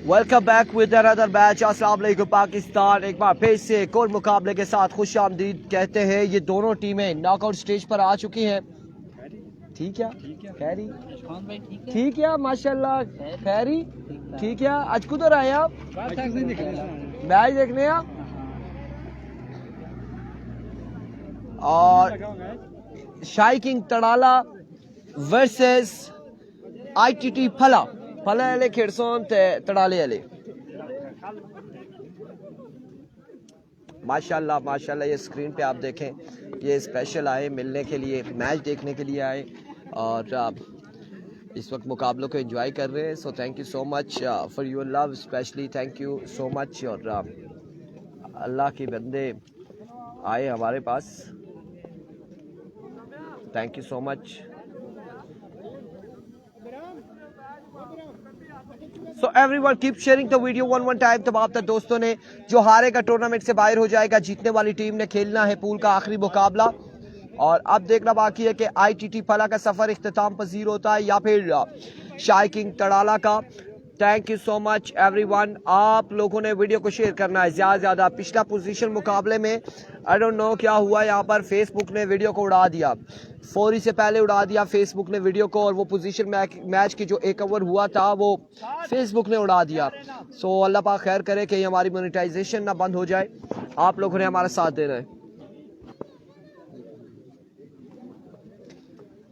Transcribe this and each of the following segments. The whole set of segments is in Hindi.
Welcome back with another match. अस्सलाम वालेकुम पाकिस्तान। एक बार फिर से एक और मुकाबले के साथ खुश आमदीद कहते हैं। ये दोनों टीमें नॉकआउट स्टेज पर आ चुकी हैं। ठीक है खैरी ठीक है माशाल्लाह खैरी ठीक है। आज कुदर आए आप? मैच देखने आप? और शाही किंग तड़ाला वर्सेस ITT फला वाले खेड़सोन तड़ाले वाले। माशाल्लाह माशाल्लाह। ये स्क्रीन पे आप देखें, ये स्पेशल आए मिलने के लिए, मैच देखने के लिए आए और इस वक्त मुकाबलों को एंजॉय कर रहे हैं। So thank you so much for your love, specially thank you so much. और अल्लाह के बंदे आए हमारे पास, thank you so much. So everyone keep sharing the video one time। तमाम तक दोस्तों ने जो हारेगा टूर्नामेंट से बाहर हो जाएगा। जीतने वाली टीम ने खेलना है पूल का आखिरी मुकाबला। और अब देखना बाकी है कि ITT फला का सफर इख्तिताम पजीर होता है या फिर शाही किंग तड़ाला का। Thank you so much everyone. आप लोगों ने वीडियो को शेयर करना है ज़्यादा से ज़्यादा। पिछला पोजीशन मुकाबले में आई डोंट नो क्या हुआ, यहाँ पर फेसबुक ने वीडियो को उड़ा दिया, फौरी से पहले उड़ा दिया फेसबुक ने वीडियो को। और वो पोजीशन मैच की जो 1 ओवर हुआ था वो फेसबुक ने उड़ा दिया। सो अल्लाह पाक खैर करे कि हमारी मोनेटाइजेशन ना बंद हो जाए। आप लोगों ने हमारा साथ देना है,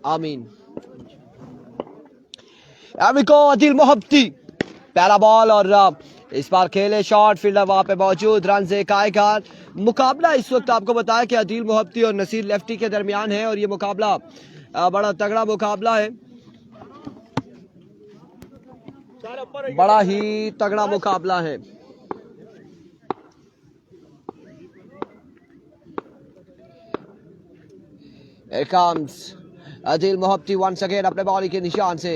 आमीन। आदिल मोहब्बती पहला बॉल और इस बार खेले शॉट, फील्डर वहां पे मौजूद, रन से कायकार। मुकाबला इस वक्त आपको बताया कि आदिल मोहब्बती और नसीर लेफ्टी के दरमियान है और ये मुकाबला बड़ा तगड़ा मुकाबला है, बड़ा ही तगड़ा मुकाबला है। Here comes Adil Mohabbati once again अपने बॉल के निशान से।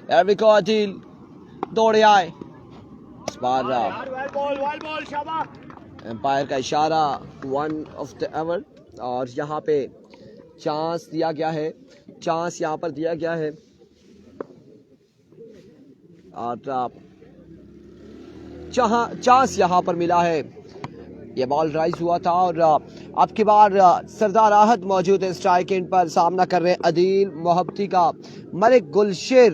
आदिल दौड़े आए, इस बार एम्पायर का इशारा 1 ऑफ द ओवर। और यहाँ पे चांस दिया गया है, चांस यहाँ पर दिया गया है। और चांस यहाँ पर मिला है। ये बॉल राइज हुआ था और अब की बार सरदार आहद मौजूद है स्ट्राइक एंड पर। सामना कर रहे हैं आदिल मोहब्बती का Malik Gulsher.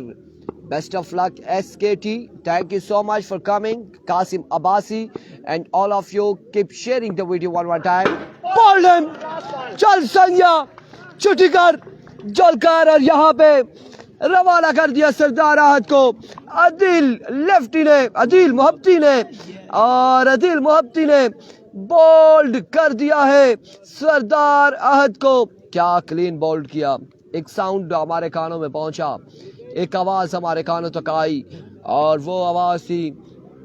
Best of luck SKT, thank you so much for coming। Qasim Abbasi and all of you keep sharing the video one time। बॉल्डन चल संज्ञा छुट्टी कर जलकर और यहाँ पे रवाना कर दिया सरदार आहद को आदिल लेफ्टी ने, आदिल मोहब्बती ने। और आदिल मोहब्बती ने बोल्ड कर दिया है सरदार आहद को। क्या क्लीन बोल्ड किया। एक साउंड हमारे कानों में पहुंचा, एक आवाज हमारे कानों तक आई और वो आवाज थी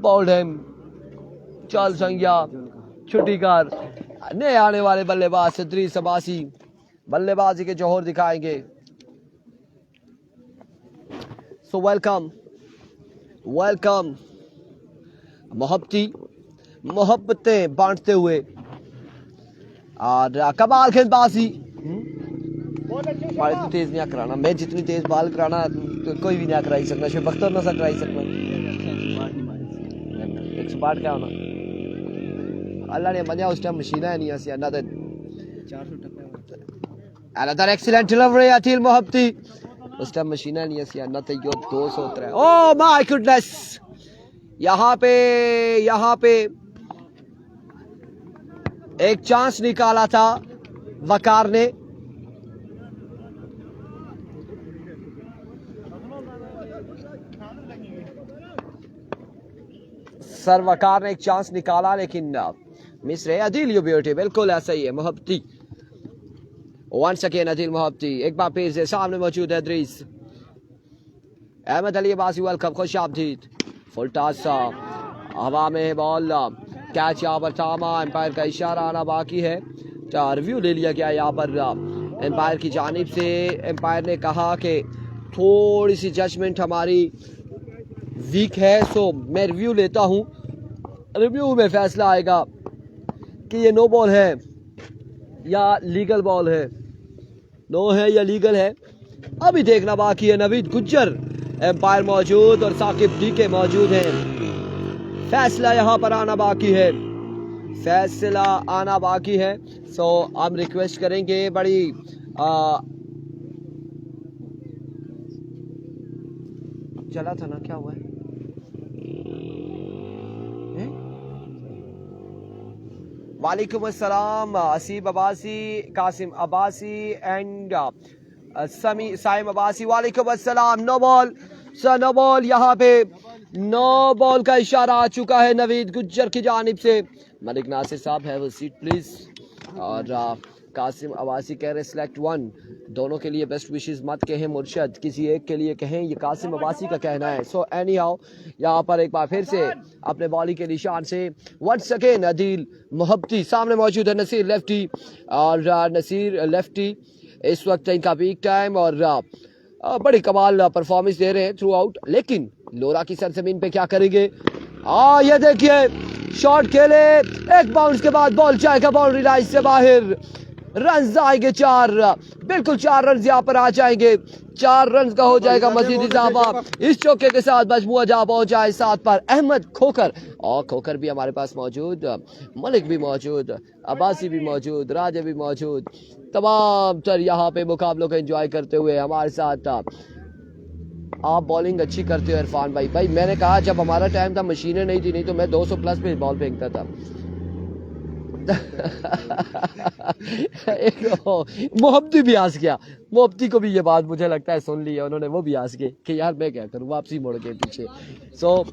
बोल्डन चल संज्ञा छुट्टी कर। नए आने वाले बल्लेबाज सदरीस अब्बासी बल्लेबाजी के जौहर दिखाएंगे। So welcome welcome. मोहब्बती मोहब्बतें बांटते हुए और कमाल गेंदबाजी। इतनी तेज नहीं कराना, मैं जितनी तेज बाल कराना तो कोई भी नहीं कराई सकना, शुभ बख्तर ना कराई सकना। 160 क्या होना अल्लाह ने मजा उस टाइम मशीना है नहीं ऐसी। अनदर एक्सीलेंट डिलीवरी आदिल मोहब्बती, उस टाइम मशीना नहीं ऐसी ना तो यो 203। Oh my goodness. यहाँ पे एक चांस निकाला था वकार ने। सर वकार ने एक चांस निकाला लेकिन मिस रहे। आदिल यू ब्यूटी, बिल्कुल ऐसा ही है मोहब्बती। वंस अगेन आदिल मोहब्बती एक बार फिर से सामने मौजूद है इदरीस अहमद अली अब्बासी। वेलकम, खुश आमदीद। फुल टॉस हवा में है बॉल, कैच यहाँ पर थामा। एम्पायर का इशारा आना बाकी है। रिव्यू ले लिया गया यहाँ पर एम्पायर की जानिब से। एम्पायर ने कहा कि थोड़ी सी जजमेंट हमारी वीक है, सो मैं रिव्यू लेता हूँ। रिव्यू में फैसला आएगा कि ये नो बॉल है या लीगल बॉल है, नो है या लीगल है। अभी देखना बाकी है। नवीद गुज्जर एम्पायर मौजूद और साकिब डीके मौजूद हैं। फैसला यहाँ पर आना बाकी है, फैसला आना बाकी है। सो हम रिक्वेस्ट करेंगे बड़ी चला था ना, क्या हुआ है? वालेकुम अस्सलाम, असीब अब्बासी, कासिम अब्बासी एंड साइम अब्बासी। वालेकुम अस्सलाम। No ball sir, no ball. यहाँ पे नो बॉल का इशारा आ चुका है नवीद गुज्जर की जानिब से। मलिक नासिर साहब हैव अ सीट प्लीज। और कासिम अब्बासी कह रहे सिलेक्ट वन। दोनों के लिए बेस्ट विशेस मत कहें मुर्शद, किसी एक के लिए कहें, ये कासिम अब्बासी का कहना है। सो एनी हाउ यहाँ पर एक बार फिर से अपने बॉलिंग के निशान से वंस अगेन अदील मोहब्बती। सामने मौजूद है नसीर लेफ्टी, और नसीर लेफ्टी इस वक्त इनका वीक टाइम और बड़ी कमाल परफॉर्मेंस दे रहे हैं थ्रू आउट। लेकिन लोरा की सरजमीन पे क्या करेंगे? ये देखिए शॉट खेले, एक बाउंस के बाद बॉल जाएगा बाउंड्री लाइन से बाहर। रन आएंगे 4, बिल्कुल 4 रन यहाँ पर आ जाएंगे। 4 रन का हो जाएगा मजीद इजाफा। इस चौके के साथ मजमूआ जा पहुंचा है 7 पर। अहमद खोकर, और खोकर भी हमारे पास मौजूद, मलिक भी मौजूद, अब्बासी भी मौजूद, राजे भी मौजूद। तमाम तर यहाँ पे मुकाबलों को एंजॉय करते हुए हमारे साथ। आप बॉलिंग अच्छी करते हो इरफान भाई। भाई मैंने कहा जब हमारा टाइम था मशीनें नहीं थी, नहीं तो मैं 200 प्लस पे बॉल फेंकता था। मोहब्बती भी हंस गया। मोहब्बती को भी ये बात मुझे लगता है सुन ली है उन्होंने, वो भी हंस गए कि यार मैं क्या करूँ, वापसी मुड़ के पीछे। सो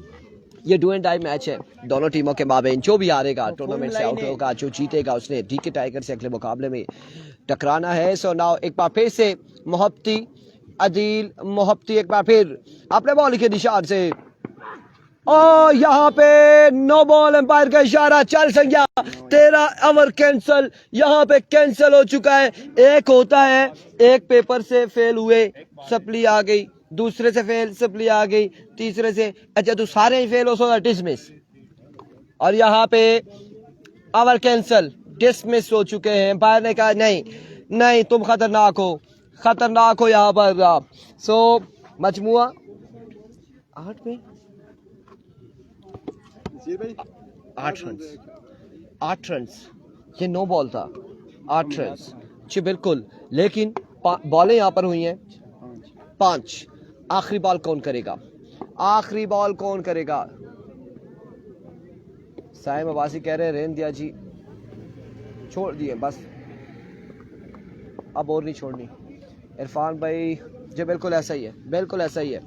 ये डू एंड डाई मैच है दोनों टीमों के माबेन। जो भी हारेगा टूर्नामेंट से आउट होगा, जो जीतेगा उसने डीके टाइगर से अगले मुकाबले में टकराना है। सो नाउ एक बार फिर से मोहब्बती, अदील मोहब्बती एक बार फिर अपने बॉल के निशान से, और यहाँ पे नो बॉल, एम्पायर का इशारा, चल संज्ञा 13 ओवर कैंसल। यहाँ पे कैंसल हो चुका है। एक होता है, एक पेपर से फेल हुए, सप्ली आ गई, दूसरे से फेल, सप्ली आ गई, तीसरे से, अच्छा तो सारे ही फेल हो, सो डिसमिस। और यहाँ पे ओवर कैंसल, डिसमिस हो चुके हैं। एम्पायर ने कहा नहीं नहीं तुम खतरनाक हो, खतरनाक हो यहाँ पर। सो मजमुआ 8 में 8 रन, 8 रन। ये नो बॉल था, 8 रन जी बिल्कुल। लेकिन बॉलें यहाँ पर हुई हैं 5। आखिरी बॉल कौन करेगा? आखिरी बॉल कौन करेगा? साइम अब्बासी कह रहे हैं रेन दिया जी, छोड़ दिए बस, अब और नहीं छोड़नी। इरफान भाई जी बिल्कुल ऐसा ही है, बिल्कुल ऐसा ही है।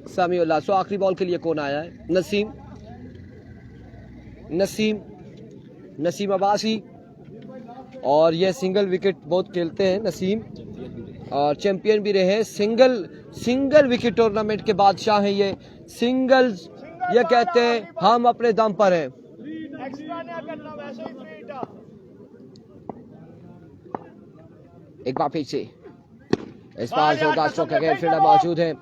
समीउल्लाह। सो आखिरी बॉल के लिए कौन आया है? नसीम, नसीम, नसीम अब्बासी। और ये सिंगल विकेट बहुत खेलते हैं नसीम, और चैंपियन भी रहे। सिंगल विकेट टूर्नामेंट के बादशाह हैं ये। सिंगल्स ये कहते हैं हम अपने दम पर हैं। एक बार फिर से इस बार फील्डर मौजूद है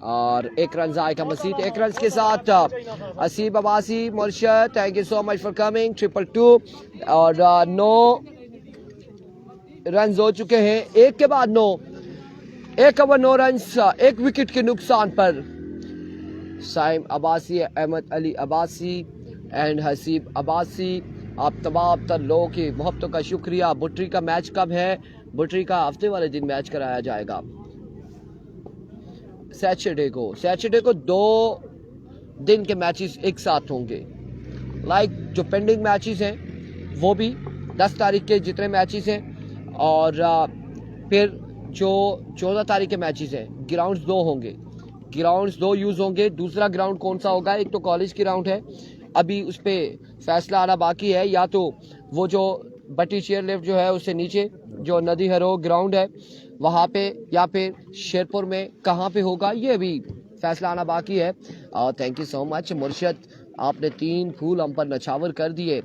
और 1 रन आएगा मजीद। 1 रन के साथ Asib Abbasi, Murshad, thank you so much for coming. 222 और 9 रन हो चुके हैं। 1 के बाद 9, 1 ओवर 9 रन, 1 विकेट के नुकसान पर। साइम अब्बासी, अहमद अली अब्बासी एंड हसीब अब्बासी, आप तमाम तर लोगों की मोहब्बतों का शुक्रिया। बुटरी का मैच कब है? बुटरी का हफ्ते वाले दिन मैच कराया जाएगा, सैटरडे को 2 दिन के मैचेस एक साथ होंगे। लाइक जो पेंडिंग मैचेस हैं वो भी 10 तारीख के जितने मैचेस हैं, और फिर जो 14 तारीख के मैचेस हैं ग्राउंड्स 2 होंगे, ग्राउंड्स 2 यूज होंगे। दूसरा ग्राउंड कौन सा होगा? एक तो कॉलेज ग्राउंड है, अभी उस पर फैसला आना बाकी है, या तो वो जो बटी चेयर लिफ्ट जो है उससे नीचे जो नदी हरो ग्राउंड है वहाँ पे, या फिर शेरपुर में कहाँ पे होगा ये भी फैसला आना बाकी है। और थैंक यू सो मच मुर्शद, आपने 3 फूल हम पर नछावर कर दिए,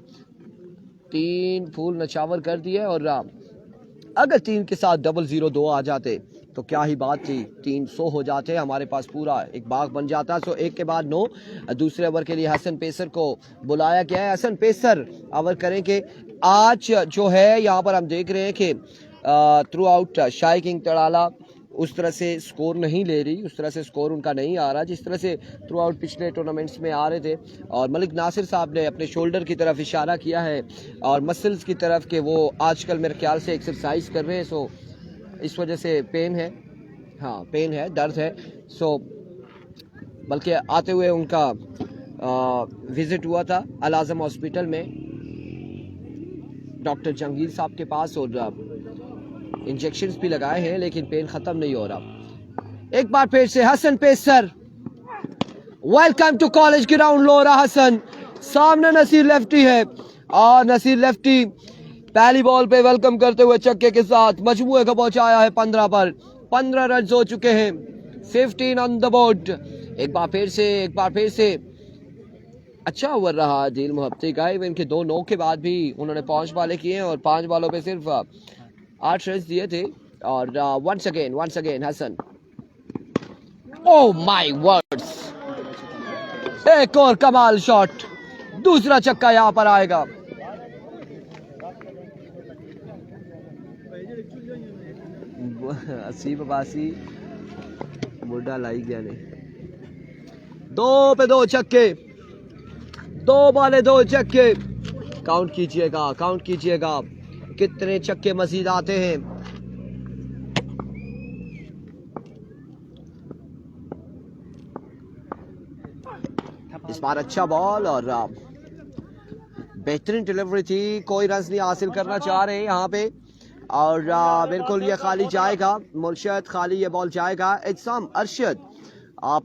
3 फूल नछावर कर दिए। और अगर 3 के साथ 002 आ जाते तो क्या ही बात थी, 300 हो जाते, हमारे पास पूरा एक बाग बन जाता। सो 1 के बाद 9। दूसरे ओवर के लिए हसन पेसर को बुलाया गया है। हसन पेसर ओवर करेंगे आज। जो है यहाँ पर हम देख रहे हैं कि थ्रू आउट शाही किंग तड़ाला उस तरह से स्कोर नहीं ले रही, उस तरह से स्कोर उनका नहीं आ रहा जिस तरह से थ्रू आउट पिछले टूर्नामेंट्स में आ रहे थे। और मलिक नासिर साहब ने अपने शोल्डर की तरफ इशारा किया है और मसल्स की तरफ कि वो आजकल मेरे ख्याल से एक्सरसाइज कर रहे हैं, सो इस वजह से पेन है, हाँ पेन है, दर्द है। सो बल्कि आते हुए उनका विज़िट हुआ था अल आज़म हॉस्पिटल में डॉक्टर जंगीर साहब के पास और इंजेक्शंस भी लगाए हैं लेकिन पेन ख़त्म नहीं हो रहा। एक बार फिर से Hasan pacer, welcome to college ground Lora Hasan. सामने नसीर लेफ्टी है और नसीर लेफ्टी पहली बॉल पे वेलकम करते हुए छक्के के साथ मजमूए को पहुंचाया है 15 पर। 15 रन हो चुके हैं, 15 ऑन द बोर्ड। एक बार फिर से अच्छा ओवर रहा आदिल मोहब्बती का। इनके 2 नो के बाद भी उन्होंने 5 बॉलें किए हैं और 5 बॉलों पे सिर्फ 8 रन दिए थे। और once again Hasan, oh my words, एक और कमाल शॉट, दूसरा छक्का यहां पर आएगा। असीब अब्बासी मुड्डा लाई गया ने 2 पे 2 छक्के, 2 बॉले 2 छक्के। काउंट कीजिएगा कितने छक्के मजीद आते हैं। इस बार अच्छा बॉल और बेहतरीन डिलीवरी थी, कोई रन नहीं हासिल करना चाह रहे यहाँ पे और बिल्कुल ये खाली जाएगा, मुर्शद खाली ये बॉल जाएगा। इत्साम अरशद, आप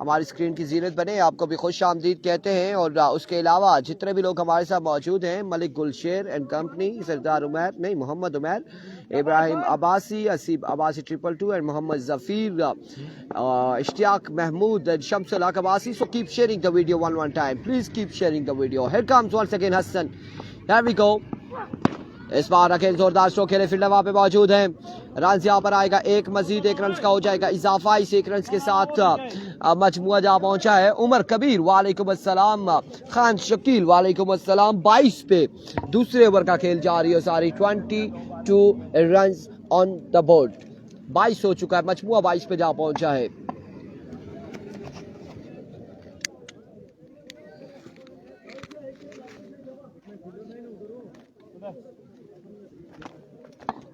हमारी स्क्रीन की जीनत बने, आपको भी खुश आमदीद कहते हैं। और उसके अलावा जितने भी लोग हमारे साथ मौजूद हैं, मलिक गुलशेर एंड कंपनी, सरदार उमैर नहीं Mohammad Umair, Ibrahim Abbasi, Aseeb Abbasi 222 and Mohammad Zafir, Ishtiaq Mahmood and Shamsul Haq Abbasi. So keep sharing the video one time, please keep sharing the video. Here comes once again Hasan, here we go. इस बार अकेले जोरदार स्ट्रोक खेले फील्डर वहां पे मौजूद हैं। रन यहाँ पर आएगा, एक मजीद 1 रन का हो जाएगा इजाफा। इस 1 रन के साथ मजमुआ जहाँ पहुंचा है। उमर कबीर वालेकुम अस्सलाम, खान शकील वालेकुम अस्सलाम। 22 पे दूसरे ओवर का खेल जारी है सारी। 22 रन ऑन द बोर्ड, 22 हो चुका है, मजमुआ 22 पे जहाँ पहुंचा है।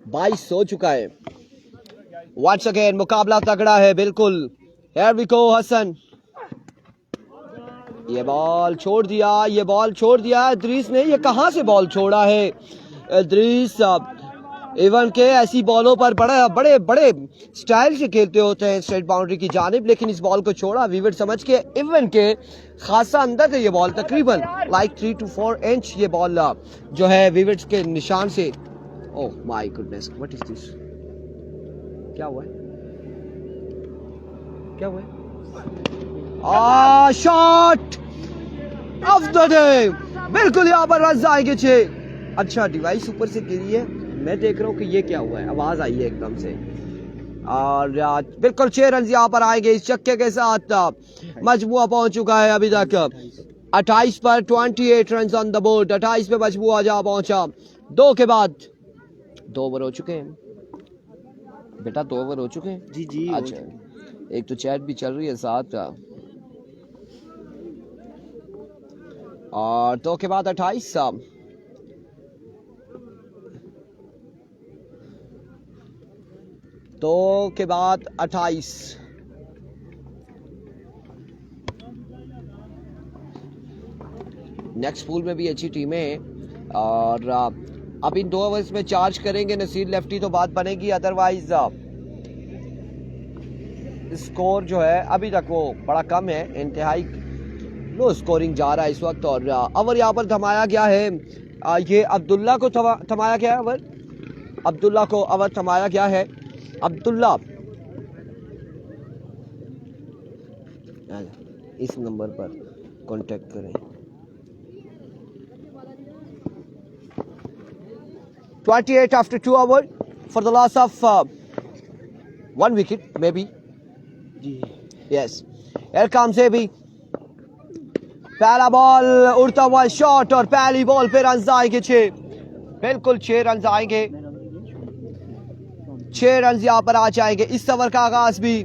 बाईस हो चुका है। वंस अगेन मुकाबला तगड़ा है बिल्कुल। हियर वी गो हसन, ये बॉल छोड़ दिया इद्रीस ने। ये कहां से बॉल छोड़ा है इद्रीस? इवन के ऐसी बॉलों पर बड़े बड़े स्टाइल से खेलते होते हैं स्ट्रेट बाउंड्री की जानिब, लेकिन इस बॉल को छोड़ा विविड समझ के। इवन के खासा अंदर है ये बॉल, तकरीबन लाइक 3 to 4 इंच ये बॉल जो है विविड के निशान से। Oh my goodness, what is this? क्या हुआ है? शॉट ऑफ द डे, बिल्कुल यहाँ पर रन आएंगे 6। अच्छा डिवाइस ऊपर से गिरी है, मैं देख रहा हूँ कि ये क्या हुआ है, आवाज आई है एकदम से। और बिल्कुल 6 रन यहाँ पर आएंगे इस छक्के के साथ। मजमुआ पहुंच चुका है अभी तक 28 पर, 28 रन ऑन द बोर्ड। 28 पे मजमुआ जहाँ पहुंचा। 2 के बाद 2 ओवर हो चुके हैं बेटा, 2 ओवर हो चुके हैं जी। अच्छा, एक तो चैट भी चल रही है साथ। और 2 के बाद 28, 2 के बाद 28। नेक्स्ट पूल में भी अच्छी टीमें हैं और अब इन 2 ओवर्स में चार्ज करेंगे नसीर लेफ्टी तो बात बनेगी, अदरवाइज स्कोर जो है अभी तक वो बड़ा कम है, इंतहाई लो स्कोरिंग जा रहा है इस वक्त। और ओवर यहाँ पर थमाया गया है, ये अब्दुल्ला को थमाया गया है ओवर, अब्दुल्ला को ओवर थमाया गया है। अब्दुल्ला इस नंबर पर कांटेक्ट करें। 28 after 2 hours for the loss of 1 wicket maybe. Yes, here comes Ebi, पहला बॉल उड़ता हुआ शॉट और पहली बॉल पे रन आएंगे 6, बिल्कुल 6 रन आएंगे। 6 रन यहाँ पर आ जाएंगे। इस ओवर का आगाज भी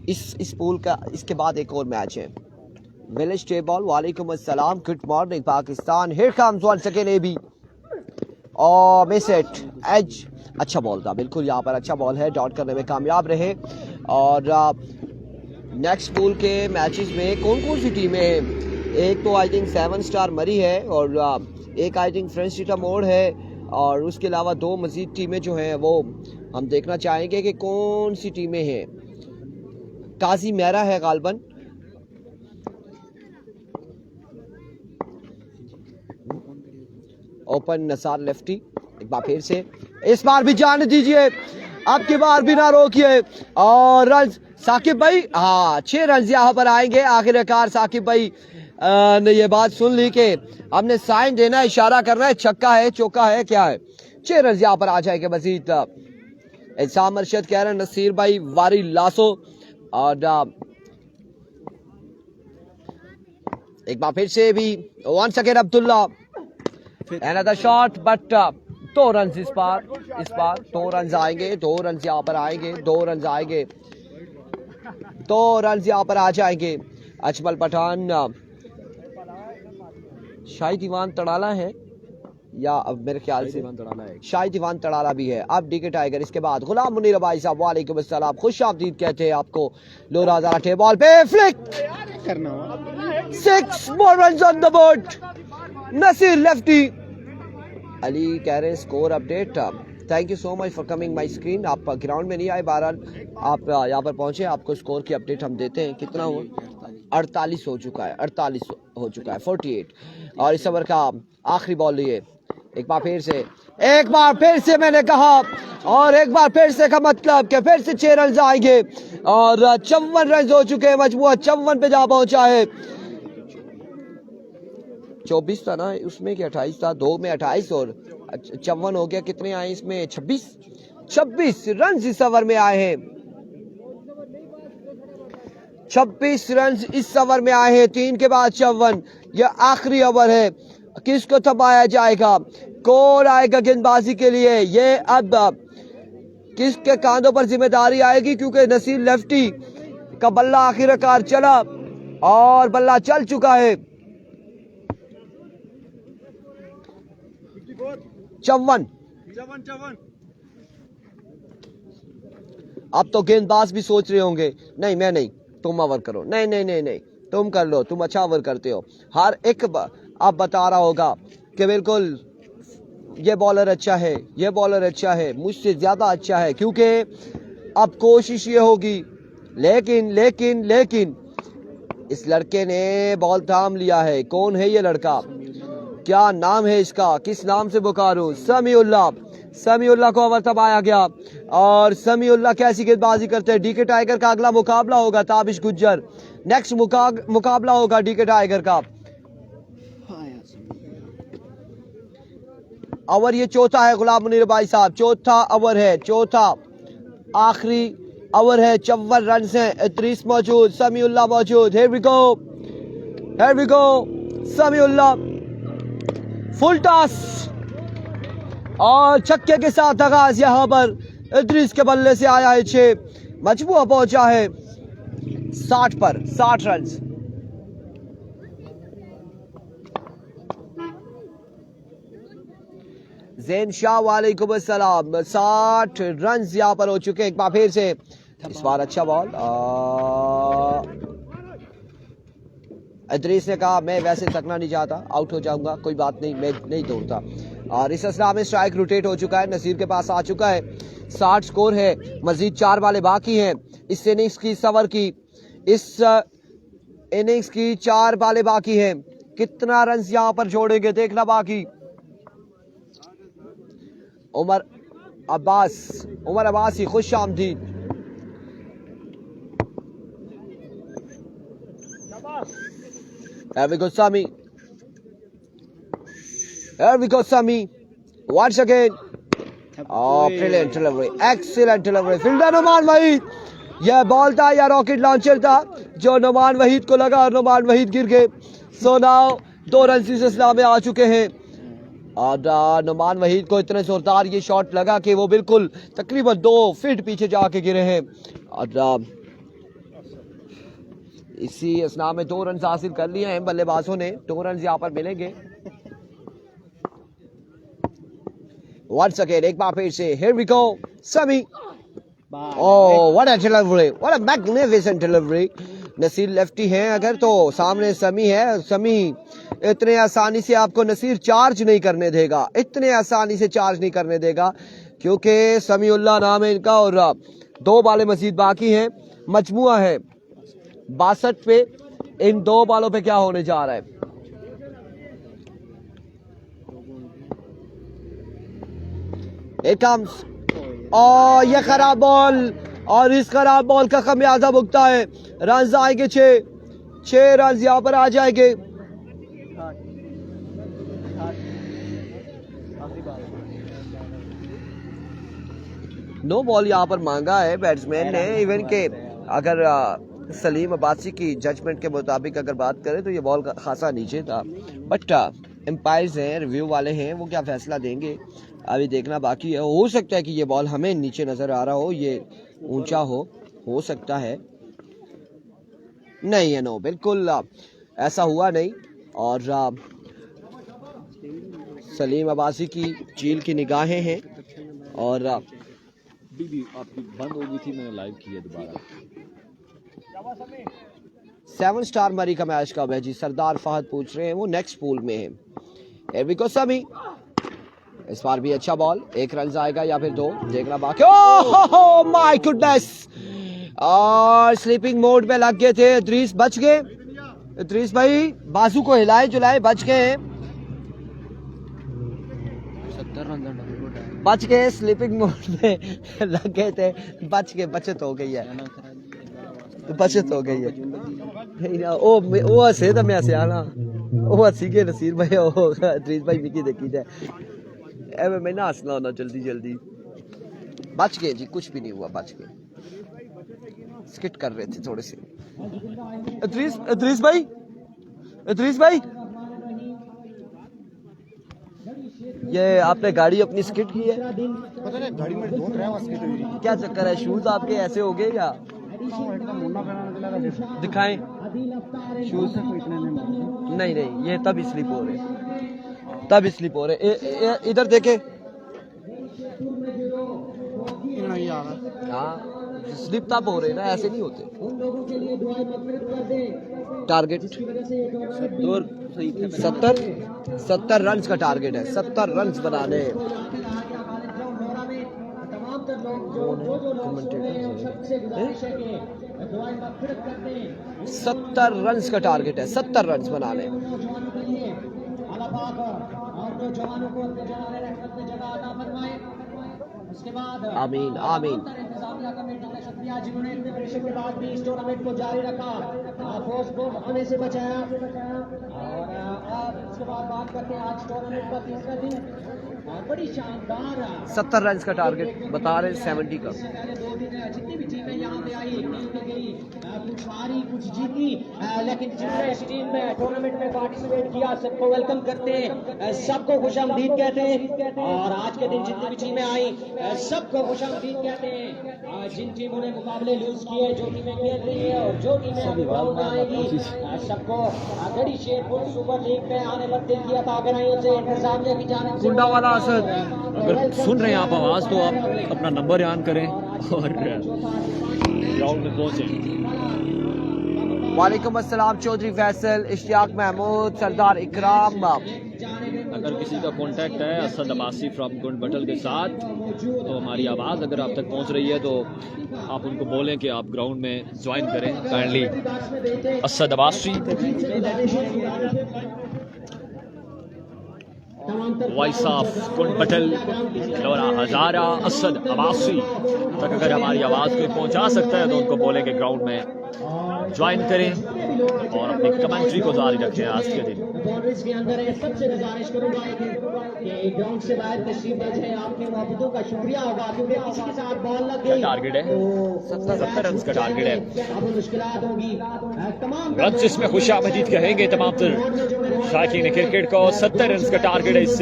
इस पूल का, इसके बाद एक और मैच है। विलेज टेबल, वालेकुम अस्सलाम, good morning Pakistan. Here comes once again AB और मिस इट एज। अच्छा बॉल था, बिल्कुल यहाँ पर अच्छा बॉल है, डॉट करने में कामयाब रहे। और नेक्स्ट पूल के मैचेस में कौन कौन सी टीमें हैं? एक तो आई थिंक 7 स्टार मरी है और एक आई थिंक फ्रेंच सीटा मोड़ है, और उसके अलावा 2 मजीद टीमें जो हैं वो हम देखना चाहेंगे कि कौन सी टीमें हैं। काजी मेरा है गालबन, ओपन नसार लेफ्टी। एक बार फिर से, इस बार भी जाने दीजिए, अब की बार भी ना रोकिए। और रन साकिब भाई, हाँ 6 रन यहाँ पर आएंगे। आखिरकार साकिब भाई ने ये बात सुन ली कि हमने साइन देना है, इशारा करना है, छक्का है चौका है क्या है। 6 रन यहाँ पर आ जाएंगे मजीद। इल्साम अरशद कह रहे हैं नसीर भाई वारी लासो। और एक बार फिर से भी once again Abdullah, another shot but 2 run इस बार 2 रन आएंगे। 2 रन यहाँ पर आएंगे, 2 रन आएंगे, 2 रन यहाँ पर आ जाएंगे। अजमल पठान, शाहिद दीवान तड़ाला है या अब मेरे ख्याल से शाहिद दीवान तड़ाला भी है। अब डीके टाइगर, इसके बाद गुलाम मुनीर भाई साहब, वालेकुम अस्सलाम, खुश आमदीद कहते हैं आपको। लोरा ज़रा बॉल पे flick, 6 more runs on the board। Naseer lefty. Ali कह रहे हैं score update, thank you so much for coming my screen. आप ग्राउंड में नहीं आए, बहरहाल आप यहाँ पर पहुंचे, आपको स्कोर की अपडेट हम देते हैं। कितना हुआ? 48 हो चुका है, 48 हो चुका है, 48। और इस ओवर का आखिरी बॉल लिए। एक बार फिर से मैंने कहा, और एक बार फिर से का मतलब कि फिर से 6 रन आएंगे। और 54 रन हो चुके हैं, मजबूआ 54 पे जा पहुंचा है। 24 था ना उसमें, कि 28 था, 2 में 28 और 54 हो गया। कितने आए इसमें? 26 रन इस ओवर में आए हैं। 26 रन इस ओवर में आए हैं। 3 के बाद 54। यह आखिरी ओवर है, किसको थमाया जाएगा, कौन आएगा गेंदबाजी के लिए? ये अब किसके कांधों पर जिम्मेदारी आएगी, क्योंकि नसीर लेफ्टी का बल्ला आखिरकार चला और बल्ला चल चुका है। 54। अब तो गेंदबाज भी सोच रहे होंगे, नहीं मैं नहीं, तुम ओवर करो, नहीं तुम कर लो, तुम अच्छा ओवर करते हो। हर एक अब बता रहा होगा कि बिल्कुल ये बॉलर अच्छा है, ये बॉलर अच्छा है, मुझसे ज्यादा अच्छा है, क्योंकि अब कोशिश ये होगी। लेकिन इस लड़के ने बॉल थाम लिया है। कौन है ये लड़का, क्या नाम है इसका, किस नाम से पुकारूं? समीउल्लाह को ओवर थमाया गया। और समीउल्लाह कैसी गेंदबाजी करते हैं। डीके टाइगर का अगला मुकाबला होगा ताबिश गुज्जर, नेक्स्ट मुकाबला होगा डीके टाइगर का। ओवर ये चौथा है गुलाम मुनीर भाई साहब, चौथा ओवर है, चौथा आखिरी ओवर है। 54 रन है, 30 मौजूद, समीउल्लाह मौजूद। Here we go Samiullah, full toss और छक्के के साथ आगाज यहां पर इद्रीस के बल्ले से आया है 6। मजबूआ पहुंचा है 60 पर, 60 रन। जैन शाह वालेकुम अस्सलाम, 60 रन यहां पर हो चुके हैं। एक बार फिर से, इस बार अच्छा बॉल। इद्रीस ने कहा मैं वैसे थकना नहीं चाहता, आउट हो जाऊंगा, कोई बात नहीं, मैं नहीं दौड़ता। और इस असला में स्ट्राइक रोटेट हो चुका है, नसीर के पास आ चुका है। 60 स्कोर है, मजीद 4 वाले बाकी हैं। इस इनिंग्स की सवर की, इस इनिंग्स की 4 बाले बाकी हैं। कितना रन यहां पर जोड़ेंगे देखना बाकी। उमर अब्बास ही खुश आमदीद। Here we go, Sami. Once again. Oh, brilliant delivery. Excellent delivery. Fielder Numan Waheed. यह बॉल था या रॉकेट लॉन्चर था जो नुमान वहीद को लगा और नुमान वहीद गिर गए। सो नाउ 2 रन इस सिलसिला में आ चुके हैं। और नुमान वहीद को इतने जोरदार ये शॉट लगा कि वो बिल्कुल तकरीबन 2 फीट पीछे जाके गिरे हैं। और इसी असना में 2 रन हासिल कर लिए हैं बल्लेबाजों ने। 2 रन यहाँ पर मिलेंगे। Once again, एक बार फिर से here we go, Sami. Oh, what a delivery! What a magnificent delivery. Naseer lefty हैं अगर तो सामने समी है। समी इतने आसानी से आपको नसीर चार्ज नहीं करने देगा, इतने आसानी से चार्ज नहीं करने देगा, क्योंकि समीउल्लाह नाम है इनका और 2 बालें मजीद बाकी हैं। मजमुआ है 62 पे। इन 2 बालों पे क्या होने जा रहा है? Here comes. ये खराब बॉल और इस खराब बॉल का खमियाजा भुगता है। रन आएंगे 6 रन यहाँ पर आ जाएंगे। नो बॉल यहाँ पर मांगा है बैट्समैन ने। इवन के अगर सलीम अब्बासी की जजमेंट के मुताबिक अगर बात करें तो ये बॉल खासा नीचे था, बट एम्पायर्स हैं, रिव्यू वाले हैं, वो क्या फैसला देंगे अभी देखना बाकी है। हो सकता है कि ये बॉल हमें नीचे नजर आ रहा हो, ये ऊंचा हो सकता है। नहीं है, नो, बिल्कुल ऐसा हुआ नहीं। और सलीम अब्बासी की चील की निगाहें हैं और आपकी बंद हो गई थी, मैंने लाइव किया दोबारा। 7 स्टार मरी का मैच कब है जी? सरदार फहद पूछ रहे हैं, वो नेक्स्ट पूल में है। Here we go, समी। इस बार भी अच्छा बॉल। 1 रन आएगा या फिर 2, देखना बाकी। Oh my goodness! और स्लीपिंग मोड में लग गए थे। इद्रीस बच गए। इद्रीस भाई बाजू को हिलाए जुलाए बच गए। 70 रन बच गए, स्लीपिंग मोड में लग गए थे, बच गए। बचत हो गई है, बचत हो गई है। ओ हसे तो मैं सियाना ओ हसी के नसीर भाई ओ इद्रीस भाई मिकी देखी जाए एवं मैं ना हंसना होना जल्दी जल्दी। बच गए जी, कुछ भी नहीं हुआ, बच गए। स्किट कर रहे थे थोड़े से। इद्रीस भाई ये आपने गाड़ी अपनी स्किट की है? पता नहीं, गाड़ी में धो रहा है, स्किट हुई है। क्या चक्कर है? शूज आपके ऐसे हो गए या? दिखाएं शूज। नहीं, ये तब स्लिप हो रहे, इधर देखे। हाँ, स्लिप तब हो रहे ना, ऐसे नहीं होते। टारगेट 70 रन का टारगेट है। 70 रन बनाने। 70 रन का टारगेट है, 70 रन बनाने। आमीन आमीन। जिन्होंने इतने प्रेशर के बाद भी इस टूर्नामेंट को जारी रखा, फोर्स को आने से बचाया। और अब उसके बाद बात करते हैं आज टूर्नामेंट का तीसरा दिन, बड़ी शानदार 70 रन का टारगेट बता रहे, 70 का। पहले 2 दिन जितनी भी टीमें यहाँ पे आई गई, कुछ हारी कुछ जीती, लेकिन जिन्होंने इस टीम में टूर्नामेंट में पार्टिसिपेट किया सबको वेलकम करते हैं, सबको खुशामदीद कहते हैं। और आज के दिन जितनी भी टीमें आई सबको खुशामदीद कहते हैं। जिन टीमों ने मुकाबले लूज किए, जो टीमें खेल रही है और जो टीमें ग्राउंड में आएगी, सबको गढ़ी शेरपुर सुपर लीग में आने पर दिल किया था गहराइयों से इंतजामिया की जानिब से। गुंडा वाला असद, अगर सुन रहे हैं आप आवाज़ तो आप अपना नंबर याद करें और ग्राउंड में पहुंचें। वालेकुम अस्सलाम चौधरी फैसल, इश्तियाक महमूद, सरदार इकराम। अगर किसी का कांटेक्ट है असद अब्बासी फ्रॉम गुंड बटल के साथ, तो हमारी आवाज़ अगर आप तक पहुंच रही है तो आप उनको बोलें कि आप ग्राउंड में ज्वाइन करें kindly. Asad Abbasi, voice of Gund Batal, दौरा हजारा, असद अब्बासी तक अगर हमारी आवाज़ को पहुंचा सकता है तो उनको बोलें कि ग्राउंड में ज्वाइन करें। और अपनी कमेंट्री को जारी रखें आज के दिन। बाउंड्रीज के अंदर है। सबसे गुजारिश करूंगा कि ग्राउंड से बाहर तशरीफ ले जाएं। आपकी मोहब्बतों का शुक्रिया होगा क्योंकि किसी के साथ बॉल लग गई। टारगेट है 70 रन का टारगेट है। अब मुश्किलात होगी तमाम रन इसमें खुशामदीद कहेंगे तमाम शायकीन क्रिकेट को। 70 रन का टारगेट है इस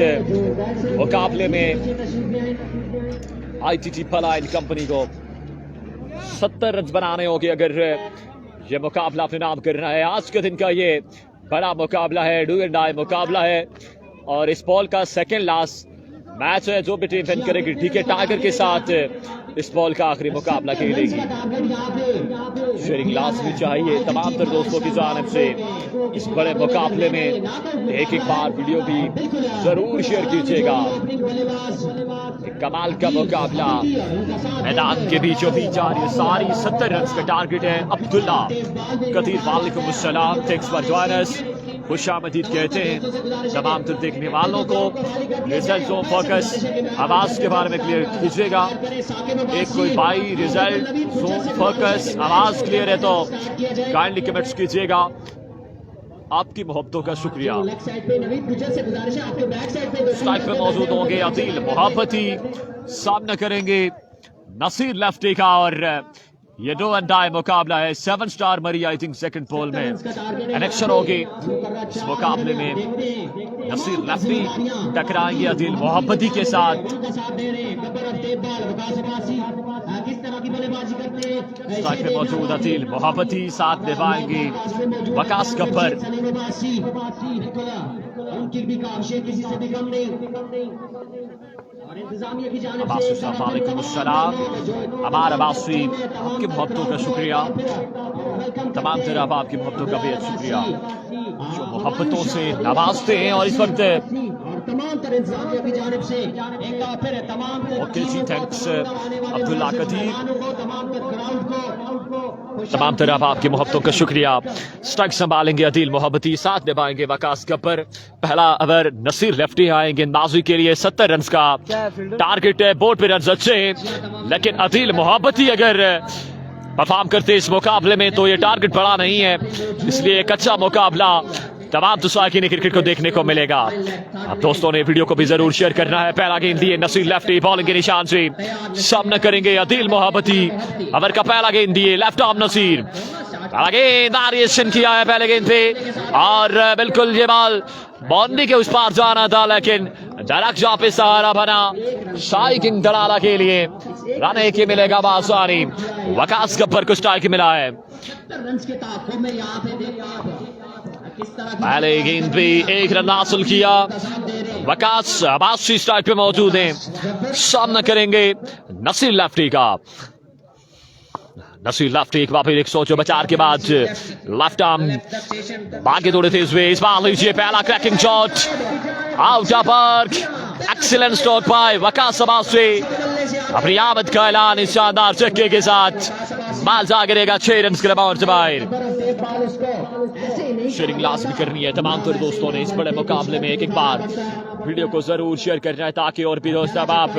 मुकाबले में। ITT पलायन कंपनी को 70 रन बनाने होंगे अगर ये मुकाबला अपने नाम करना है। आज के दिन का ये बड़ा मुकाबला है, डू एंड डाई मुकाबला है और इस बॉल का सेकंड लास्ट मैच है। जो भी टीम विन करेगी ठीक है टाइगर के साथ इस बॉल का आखिरी मुकाबला खेलेगी। शेयरिंग लास्ट भी चाहिए तमाम तर दोस्तों की जानिब से। इस बड़े मुकाबले में एक बार वीडियो भी जरूर शेयर कीजिएगा। कमाल का मुकाबला मैदान के बीचों बीच जा रही है सारी। 70 रन का टारगेट है। अब्दुल्ला कदीर वालेकुम अस्सलाम, थैंक्स फॉर जॉइनिंग अस। खुशामदीद कहते हैं तमाम तर देखने वालों को। रिजल्ट ऑन फोकस आवाज के बारे में क्लियर कीजिएगा। एक कोई भाई रिजल्ट जोन फोकस आवाज क्लियर है तो काइंडली कमेंट्स कीजिएगा। आपकी मोहब्बतों का शुक्रिया। स्ट्राइक पे मौजूद होंगे अदील मोहब्बती, सामना करेंगे नसीर लेफ्टी का और ये डू एंड डाई मुकाबला है। 7 स्टार मरी आई थिंक सेकंड पोल में कनेक्शन होगी इस मुकाबले में। नसीर लेफ्टी टकराएंगे अदील मोहब्बती के साथ। स्ट्राइक पे मौजूद अदील मोहब्बती, साथ निभाएंगे वकास गब्बर। हमारा बासी आपकी मोहब्बतों का शुक्रिया। तमाम तरह आपकी मोहब्बतों का बेहद शुक्रिया जो मोहब्बतों से नवाजते हैं। और इस वक्त ओके जी, थैंक्स अब्दुल्ला कदीर। तमाम तरह आपकी मोहब्बतों का शुक्रिया। स्ट्राइक संभालेंगे अदील मोहब्बती, साथ निभाएंगे वकास गब्बर। पहला ओवर नसीर लेफ्टी आएंगे गेंदबाजी के लिए। 70 रन का टारगेट है। बोर्ड पे रन अच्छे लेकिन अदील मोहब्बती अगर परफॉर्म करते इस मुकाबले में तो ये टारगेट बड़ा नहीं है, इसलिए एक अच्छा मुकाबला तमाम तुसाकिन क्रिकेट को देखने को मिलेगा। अब दोस्तों ने वीडियो को भी जरूर शेयर करना है। पहला गेंद दिए नसीर लेफ्टी, बॉलिंग के निशान से सामना करेंगे अदील मोहब्बती। ओवर का पहला गेंद दिए लेफ्ट आर्म नसीर, पहला गेंद वेरिएशन किया है पहले गेंद पे और बिल्कुल ये बॉल बाउंड्री के उस पार जाना था लेकिन डायरेक्ट जहाँ पे सहारा बना स्ट्राइकिंग दड़ाला के लिए। रन एक ही मिलेगा बासानी। वकास गब्बर को स्ट्राइक मिला है। पहले गेंद पे एक रन हासिल किया। वकास अबासी स्ट्राइक पे मौजूद हैं, सामना करेंगे नसीर लेफ्टी का। नसीर लेफ्टी एक बार फिर एक सोचो बचार के बाद लेफ्ट आर्म भागे दौड़े थे हुए। इस बार लीजिए पहला cracking shot out of park. Excellent stroke bye Waqas Abbasi. अपनी आमद का ऐलान इस शानदार छक्के के साथ। बाल जा गिरेगा 6 रन के बाहर से बाहर। शेयरिंग लास्ट भी करनी है तमाम तर दोस्तों ने इस बड़े मुकाबले में। एक बार वीडियो को जरूर शेयर करना है ताकि और भी दोस्त अब आप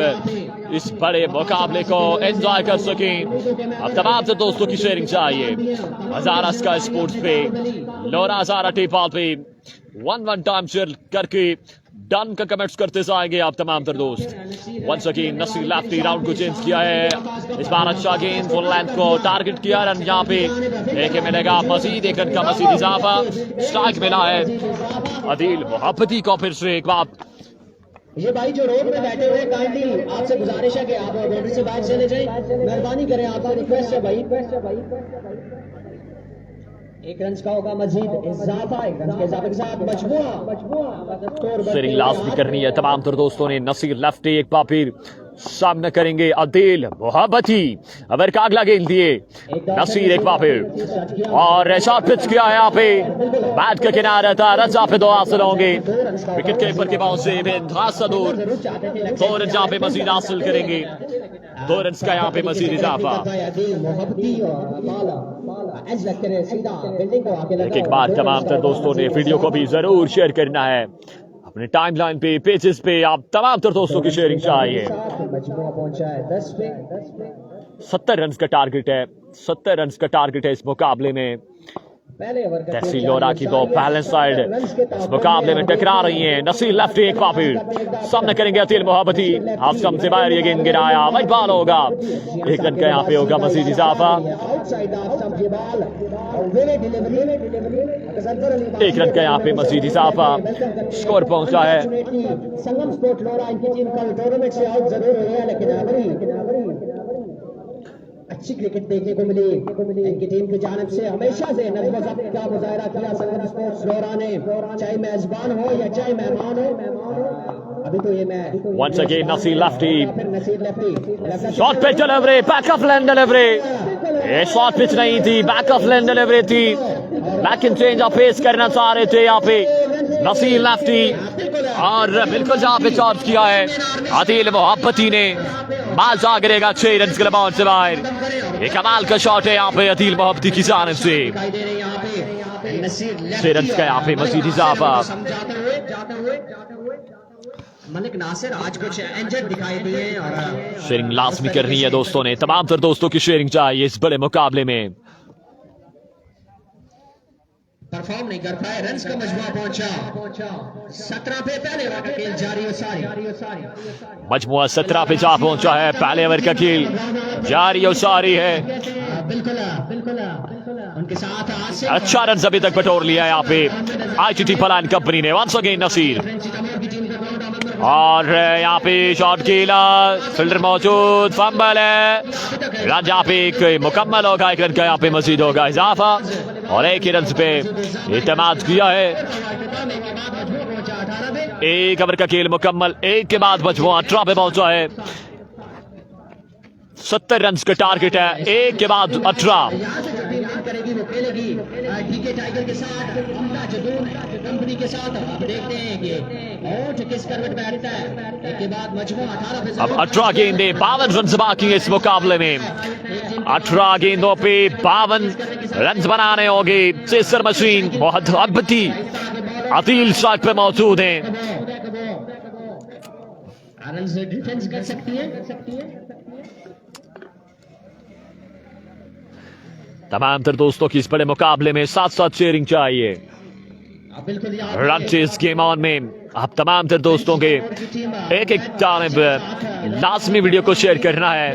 इस बड़े मुकाबले को एंजॉय कर सकें। अब तमाम से दोस्तों की शेयरिंग चाहिए। हजारा स्काई स्पोर्ट्स पे, लोरा हजारा टीपॉल पे 1 टाइम शेयर करके डन का कमेंट्स करते जाएंगे आप तमाम तर दोस्त। Once again Naseer lefty round को चेंज किया है। इस बार अच्छा गेंद फुल लेंथ को टारगेट किया। रन यहाँ पे एक मिलेगा मजीद, 1 रन का मजीद इजाफा। स्ट्राइक मिला है अदील मोहब्बती को फिर से एक बार। ये भाई जो रोड में बैठे हुए काइंडली आपसे गुजारिश है कि आप बाउंड्री से बाहर चले जाएं, मेहरबानी करें, आपसे रिक्वेस्ट है भाई। 1 रन का होगा मजीद इजाफा। 1 रन के इजाफे के साथ मजबूर शेयरिंग लास्ट भी करनी है तमाम तर दोस्तों ने। नसीर लेफ्टी एक बार फिर सामना करेंगे अदील मोहब्बती। ओवर का अगला गेंद दिए नसीर एक बार फिर और शॉट पिच किया है यहाँ पे। बैट का किनारा था, रन पे 2 हासिल होंगे। विकेट कीपर के बाउंस से दूर 2 रन यहाँ पे मजीद हासिल करेंगे। 2 रन का यहाँ पे मजीद इजाफा। एक बार तमाम तर दोस्तों ने वीडियो को भी जरूर शेयर करना है अपने टाइमलाइन पे, पेजेस पे। आप तमाम तर दोस्तों की शेयरिंग चाहिए। 70 रन का टारगेट है। 70 रन का टारगेट है इस मुकाबले में। तहसील लोरा की बॉल बैलेंस साइड इस मुकाबले में टकरा रही है। नसीर लेफ्ट एक वापिड सामने करेंगे अतील मोहब्बती, हाफ स्टंप से बाहर ये गेंद गिराया, वाइड बॉल होगा। 1 रन का यहाँ पे होगा मजीद इजाफा। 1 रन का यहाँ पे मजीद इजाफा, स्कोर पहुंचा है। संगम स्पोर्ट लोरा इनकी टीम कल टूर्नामेंट से आउट जरूर हो गया, लेकिन अच्छी क्रिकेट देखने को मिली इनकी टीम की जानिब से। हमेशा से नज़्म ज़ब्त का मुजाहरा किया संगम स्पोर्ट्स लोरा ने, चाहे मेजबान हो या चाहे मेहमान हो। अभी तो ये match Once again Nasir lefty, short pitch delivery, back of lane delivery, ये शॉर्ट पिच नहीं थी, बैक ऑफ लेन डिलीवरी थी। लेकिन चेंज ऑफ पेस करना चाह रहे थे यहाँ पे नसीर लेफ्टी, और बिल्कुल जहाँ पे चार्ज किया है आदिल मोहब्बती ने। बाल जा गिरेगा 6 रन के बाउंड से बाहर। ये कमाल का शॉट है यहाँ पे आदिल मोहब्बती की जानिब से। 6 रन का यहाँ पे मजीद इजाफा। मलिक नासिर आज कुछ इंजर्ड दिखाई दिए और शेयरिंग लाजमी करनी है दोस्तों ने, तमाम तर दोस्तों की शेयरिंग चाहिए इस बड़े मुकाबले में। परफॉर्म नहीं कर पाए, रन्स का मजमुआ पहुंचा 17 पे। पहले ओवर का खेल जारी सारी मजमुआ 17 पे जा पहुंचा है। पहले ओवर का खेल जारी और सारी है। बिल्कुल उनके साथ अच्छा रन अभी तक बटोर लिया है यहाँ पे आईटीटी पलान कंपनी ने। वंस अगेन नसीर, और यहाँ पे शॉट खेला, फील्डर मौजूद, फंबल है। रन यहाँ पे एक मुकम्मल होगा, 1 रन का यहाँ पे मजीद होगा इजाफा, और 1 ही रन पे इत्मीनान किया है। 1 ओवर का खेल मुकम्मल, 1 के बाद मजमुआ 18 पे पहुंचा है। 70 रन का टारगेट है, 1 के बाद 18। करेगी वो खेलेगी डीके टाइगर के साथ, कंपनी के साथ। देखते हैं कि और किस करवट बैठता है। एक के बाद मजमू 18 पे। अब 18 गेंदे, 52 रन बाकी है इस मुकाबले में। 18 गेंदों पे 52 रन बनाने होंगे। चेसर मशीन मोहब्बती आदिल स्ट्राइक पे मौजूद हैं। डिफेंस कर सकती है। तमाम तर दोस्तों की इस बड़े मुकाबले में साथ साथ शेयरिंग चाहिए। रन चेस गेम ऑन में आप तमाम तर दोस्तों के एक जानिब लाजमी वीडियो को शेयर करना है।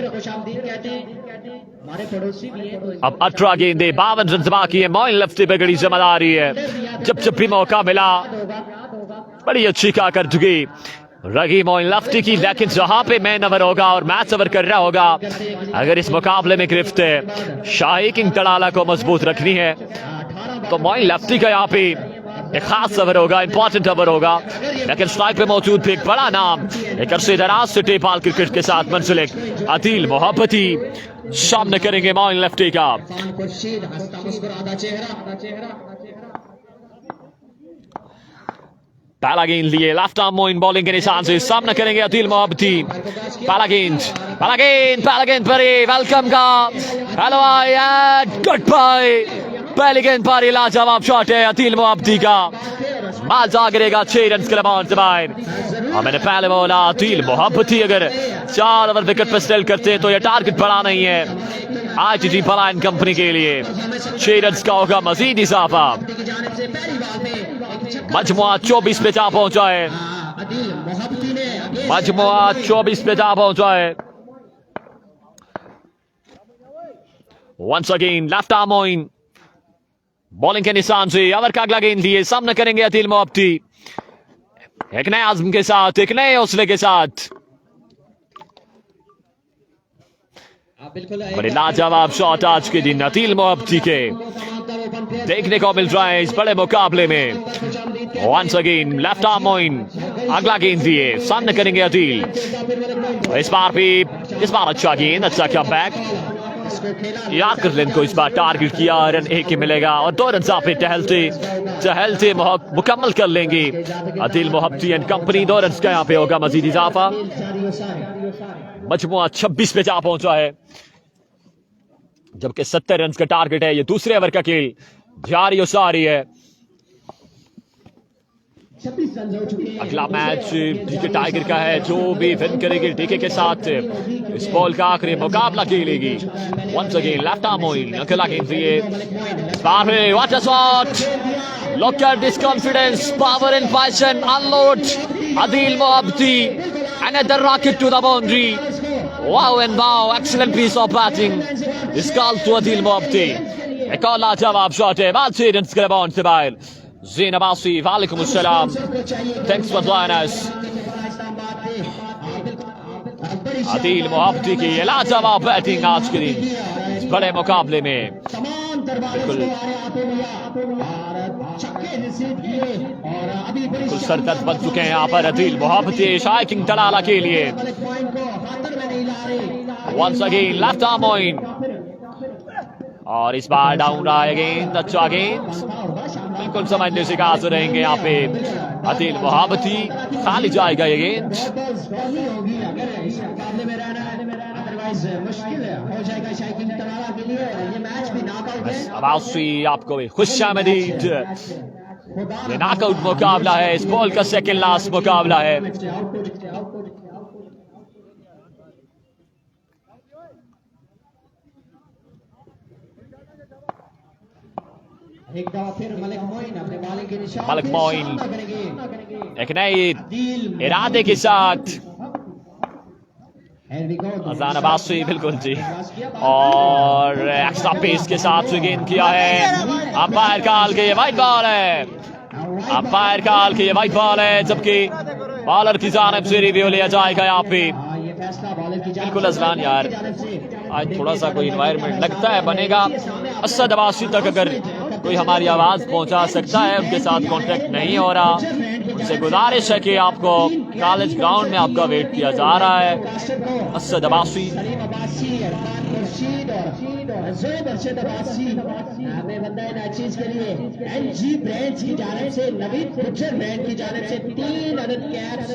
अब 18 गेंदे, 52 रन बाकी है। मोइन लेफ्टी पे बड़ी जिम्मेदारी है, जब जब भी मौका मिला बड़ी अच्छी कारकर्दगी रगी मोइन लेफ्टी की। लेकिन जहां पे मैन ओवर होगा और मैच ओवर कर रहा होगा, अगर इस मुकाबले में गिरफ्त शाही किंग तड़ाला को मजबूत रखनी है तो मोइन लेफ्टी का यहाँ पे एक खास ओवर होगा, इंपॉर्टेंट ओवर होगा। लेकिन स्ट्राइक पे मौजूद भी एक बड़ा नाम, एक अरसे दराज से टेपाल क्रिकेट के साथ मुंसलिक आदिल मोहब्बती सामने करेंगे मोइन लेफ्टी का। पहला गेंद लिए लेफ्ट आर्म मोइन बॉलिंग के निशान से सामना करेंगे आदिल मोहब्बती। पहला गेंद पर वेलकम का हेलो गुड बाय। पहली गेंद पर लाजवाब शॉट है आदिल मोहब्बती का, बाल जा गिरेगा 6 रन के बाउंड से बाहर। और मैंने पहले बोला आदिल मोहब्बती अगर 4 ओवर विकेट पर स्टेल करते हैं तो यह टारगेट बड़ा नहीं है आईटीटी पलायन कंपनी के लिए। 6 रन का होगा मजीद इजाफा। मजमुआ 24 पे जा पहुंचा है। मजमुआ 24 पे जा पहुंचा है। Once again left arm Moin bowling के निशान से ओवर का अगला गेंद लिए सामना करेंगे आदिल मोहब्बती, एक नए आज़म के साथ, एक नए हौसले के साथ। बड़े लाजवाब शॉट आज के दिन आदिल मोहब्बती के देखने को मिल रहा है इस बड़े मुकाबले में। Once again left arm Moin अगला गेंद दिए सामने करेंगे आदिल। इस बार अच्छा गेंद, अच्छा कमबैक। यार्करलैंड को इस बार टारगेट किया, रन 1 ही मिलेगा और 2 रन पे टहलते मुकम्मल कर लेंगे आदिल मोहब्बती एंड कंपनी। 2 रन का यहाँ पे होगा मजीद इजाफा। मजमुआ 26 पे जा पहुंचा है, जबकि 70 रन का टारगेट है। ये दूसरे ओवर का खेल जारी और सारी है। 26 रन हो चुके हैं। अगला मैच डीके टाइगर का है, जो भी विन करेगी डीके के साथ इस बॉल का आखिरी मुकाबला खेलेगी। Once again left arm Moin अकेला गेंद दिए, इस बार है what a shot, look at this confidence, power and passion, unload Adil Mohabbati, another rocket to the boundary, wow and wow, excellent piece of batting, इस कॉल to आदिल मोहब्बती, एक और लाजवाब शॉट है, बाल से रन बाउंड से बाहर। ज़ीन अब्बासी, वालेकुम अस्सलाम, thanks for joining us. Adil Mohabbati की ये लाजवाब बैटिंग आज के दिन इस बड़े मुकाबले में बिल्कुल सरदर्द बन चुके हैं यहाँ पर आदिल मोहब्बती शाइकिंग तलाला के लिए। Once again left arm Moin, और इस बार डाउन रहा है गेंद, अच्छा गेंद, बिल्कुल समझने से काज रहेंगे यहाँ पे आदिल मोहब्बती, खाली जाएगा ये गेंद। अब्बासी आपको भी खुशामदीद, ये नॉकआउट मुकाबला है, इस बॉल का सेकंड लास्ट मुकाबला है। एक दफा फिर मलिक मोइन अपने वाले के निशान, मलिक मोइन एक नए इरादे के साथ, अजान अब्बासी बिल्कुल जी, और एक्स्ट्रा पेस के साथ गेंद किया है। अंपायर काल के ये वाइट बॉल है, अंपायर काल के ये वाइट बॉल है, जबकि बॉलर की जानिब से रिव्यू लिया जाएगा यहाँ पे। बिल्कुल अजलान यार, आज थोड़ा सा कोई इन्वायरमेंट लगता है बनेगा। असद अब्बासी तक अगर कोई हमारी आवाज पहुंचा सकता है, उनके साथ कांटेक्ट नहीं हो रहा, उनसे गुजारिश है कि आपको कॉलेज ग्राउंड में आपका वेट किया जा रहा है। असद अब्बासी चीज के लिए एनजी ब्रांड्स की जानिब से, नवीद गुज्जर ब्रांड की जानिब से 3 अदद कैप्स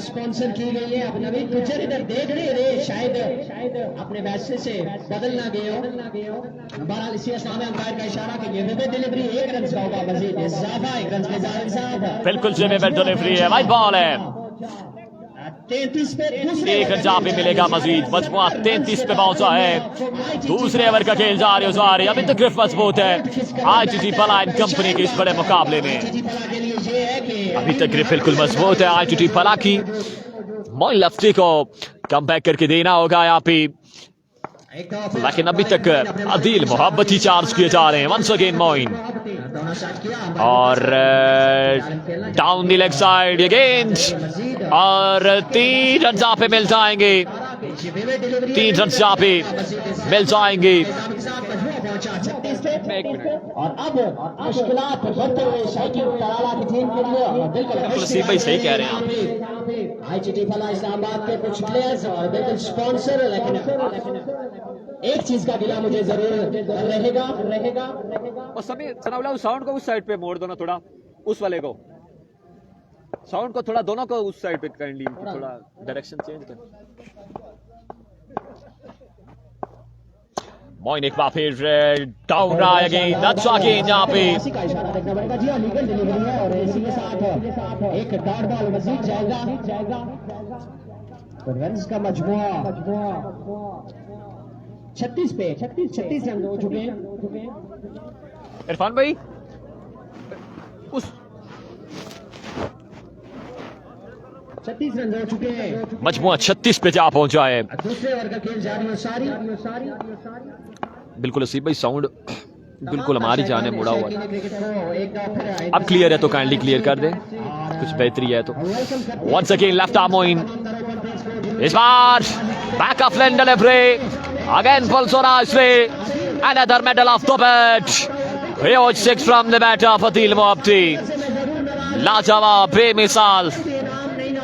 स्पॉन्सर की गई है। अब नवीद गुज्जर इधर देख रहे, शायद अपने वैसे से बदल ना गए हो। बहरहाल इसी असना में अंपायर का इशारा कि ये विविध डिलीवरी 1 रन का होगा, मजीद इजाफा 1 रन के जानिब साहब, बिल्कुल जो विविध डिलीवरी है, वाइट बॉल है। 33 पे 1 रन जहाँ पे मिलेगा मजीद, मजमुआ 33 पे पहुंचा है। दूसरे ओवर का खेल जारी है, अभी तक ग्रिफ मजबूत है आईटीटी पलायन कंपनी के इस बड़े मुकाबले में। अभी तक ग्रिफ बिल्कुल मजबूत है आईटीटी पला की। मोइन लफ्टी को कम बैक करके देना होगा यहाँ पे, लेकिन अभी तक आदिल मोहब्बती चार्ज किए जा रहे हैं। वंस अगेन मोइन, और डाउन द लेग साइड ये गेंद, और 3 रन जहाँ पे मिल जाएंगे, 3 रन जहाँ पे मिल जाएंगे। और अब मुश्किलात बढ़ते हुए शाइकिंग तराला की टीम के लिए बिल्कुल नसीब भाई सही कह रहे हैं आप। आईटीटी फला इस्लामाबाद के कुछ प्लेयर्स और बिल्कुल स्पॉन्सर, लेकिन एक चीज का गिला मुझे जरूर रहेगा। और समय सनाउल्लाह साउंड को उस साइड पे मोड़ दो ना, थोड़ा उस वाले को, साउंड को थोड़ा दोनों को उस साइड पे काइंडली थोड़ा डायरेक्शन चेंज कर। मोइन एक बार फिर डाउन रहा है गेंद, अच्छा गेंद यहाँ पे, का इशारा देखना पड़ेगा जी, लीगल डिलीवरी है, और इसी के साथ एक डॉट बॉल मजीद जाएगा। तो रन्स का मजमुआ 36 रन हो चुके हैं। इरफान भाई उस 36 रन हो चुके हैं, मजमुआ 36 पे जा पहुंचा है। दूसरे ओवर का खेल जारी है। सारी बिल्कुल असीब भाई साउंड बिल्कुल हमारी जाने मुड़ा हुआ है, अब क्लियर है तो काइंडली क्लियर कर दें, कुछ बेहतरी है तो। Once again left arm Moin, इस बार back of length delivery, again Bolsonaro way, another medal of the bat, huge 6 from the bat of Adil Mohabbati, लाजवाब बेमिसाल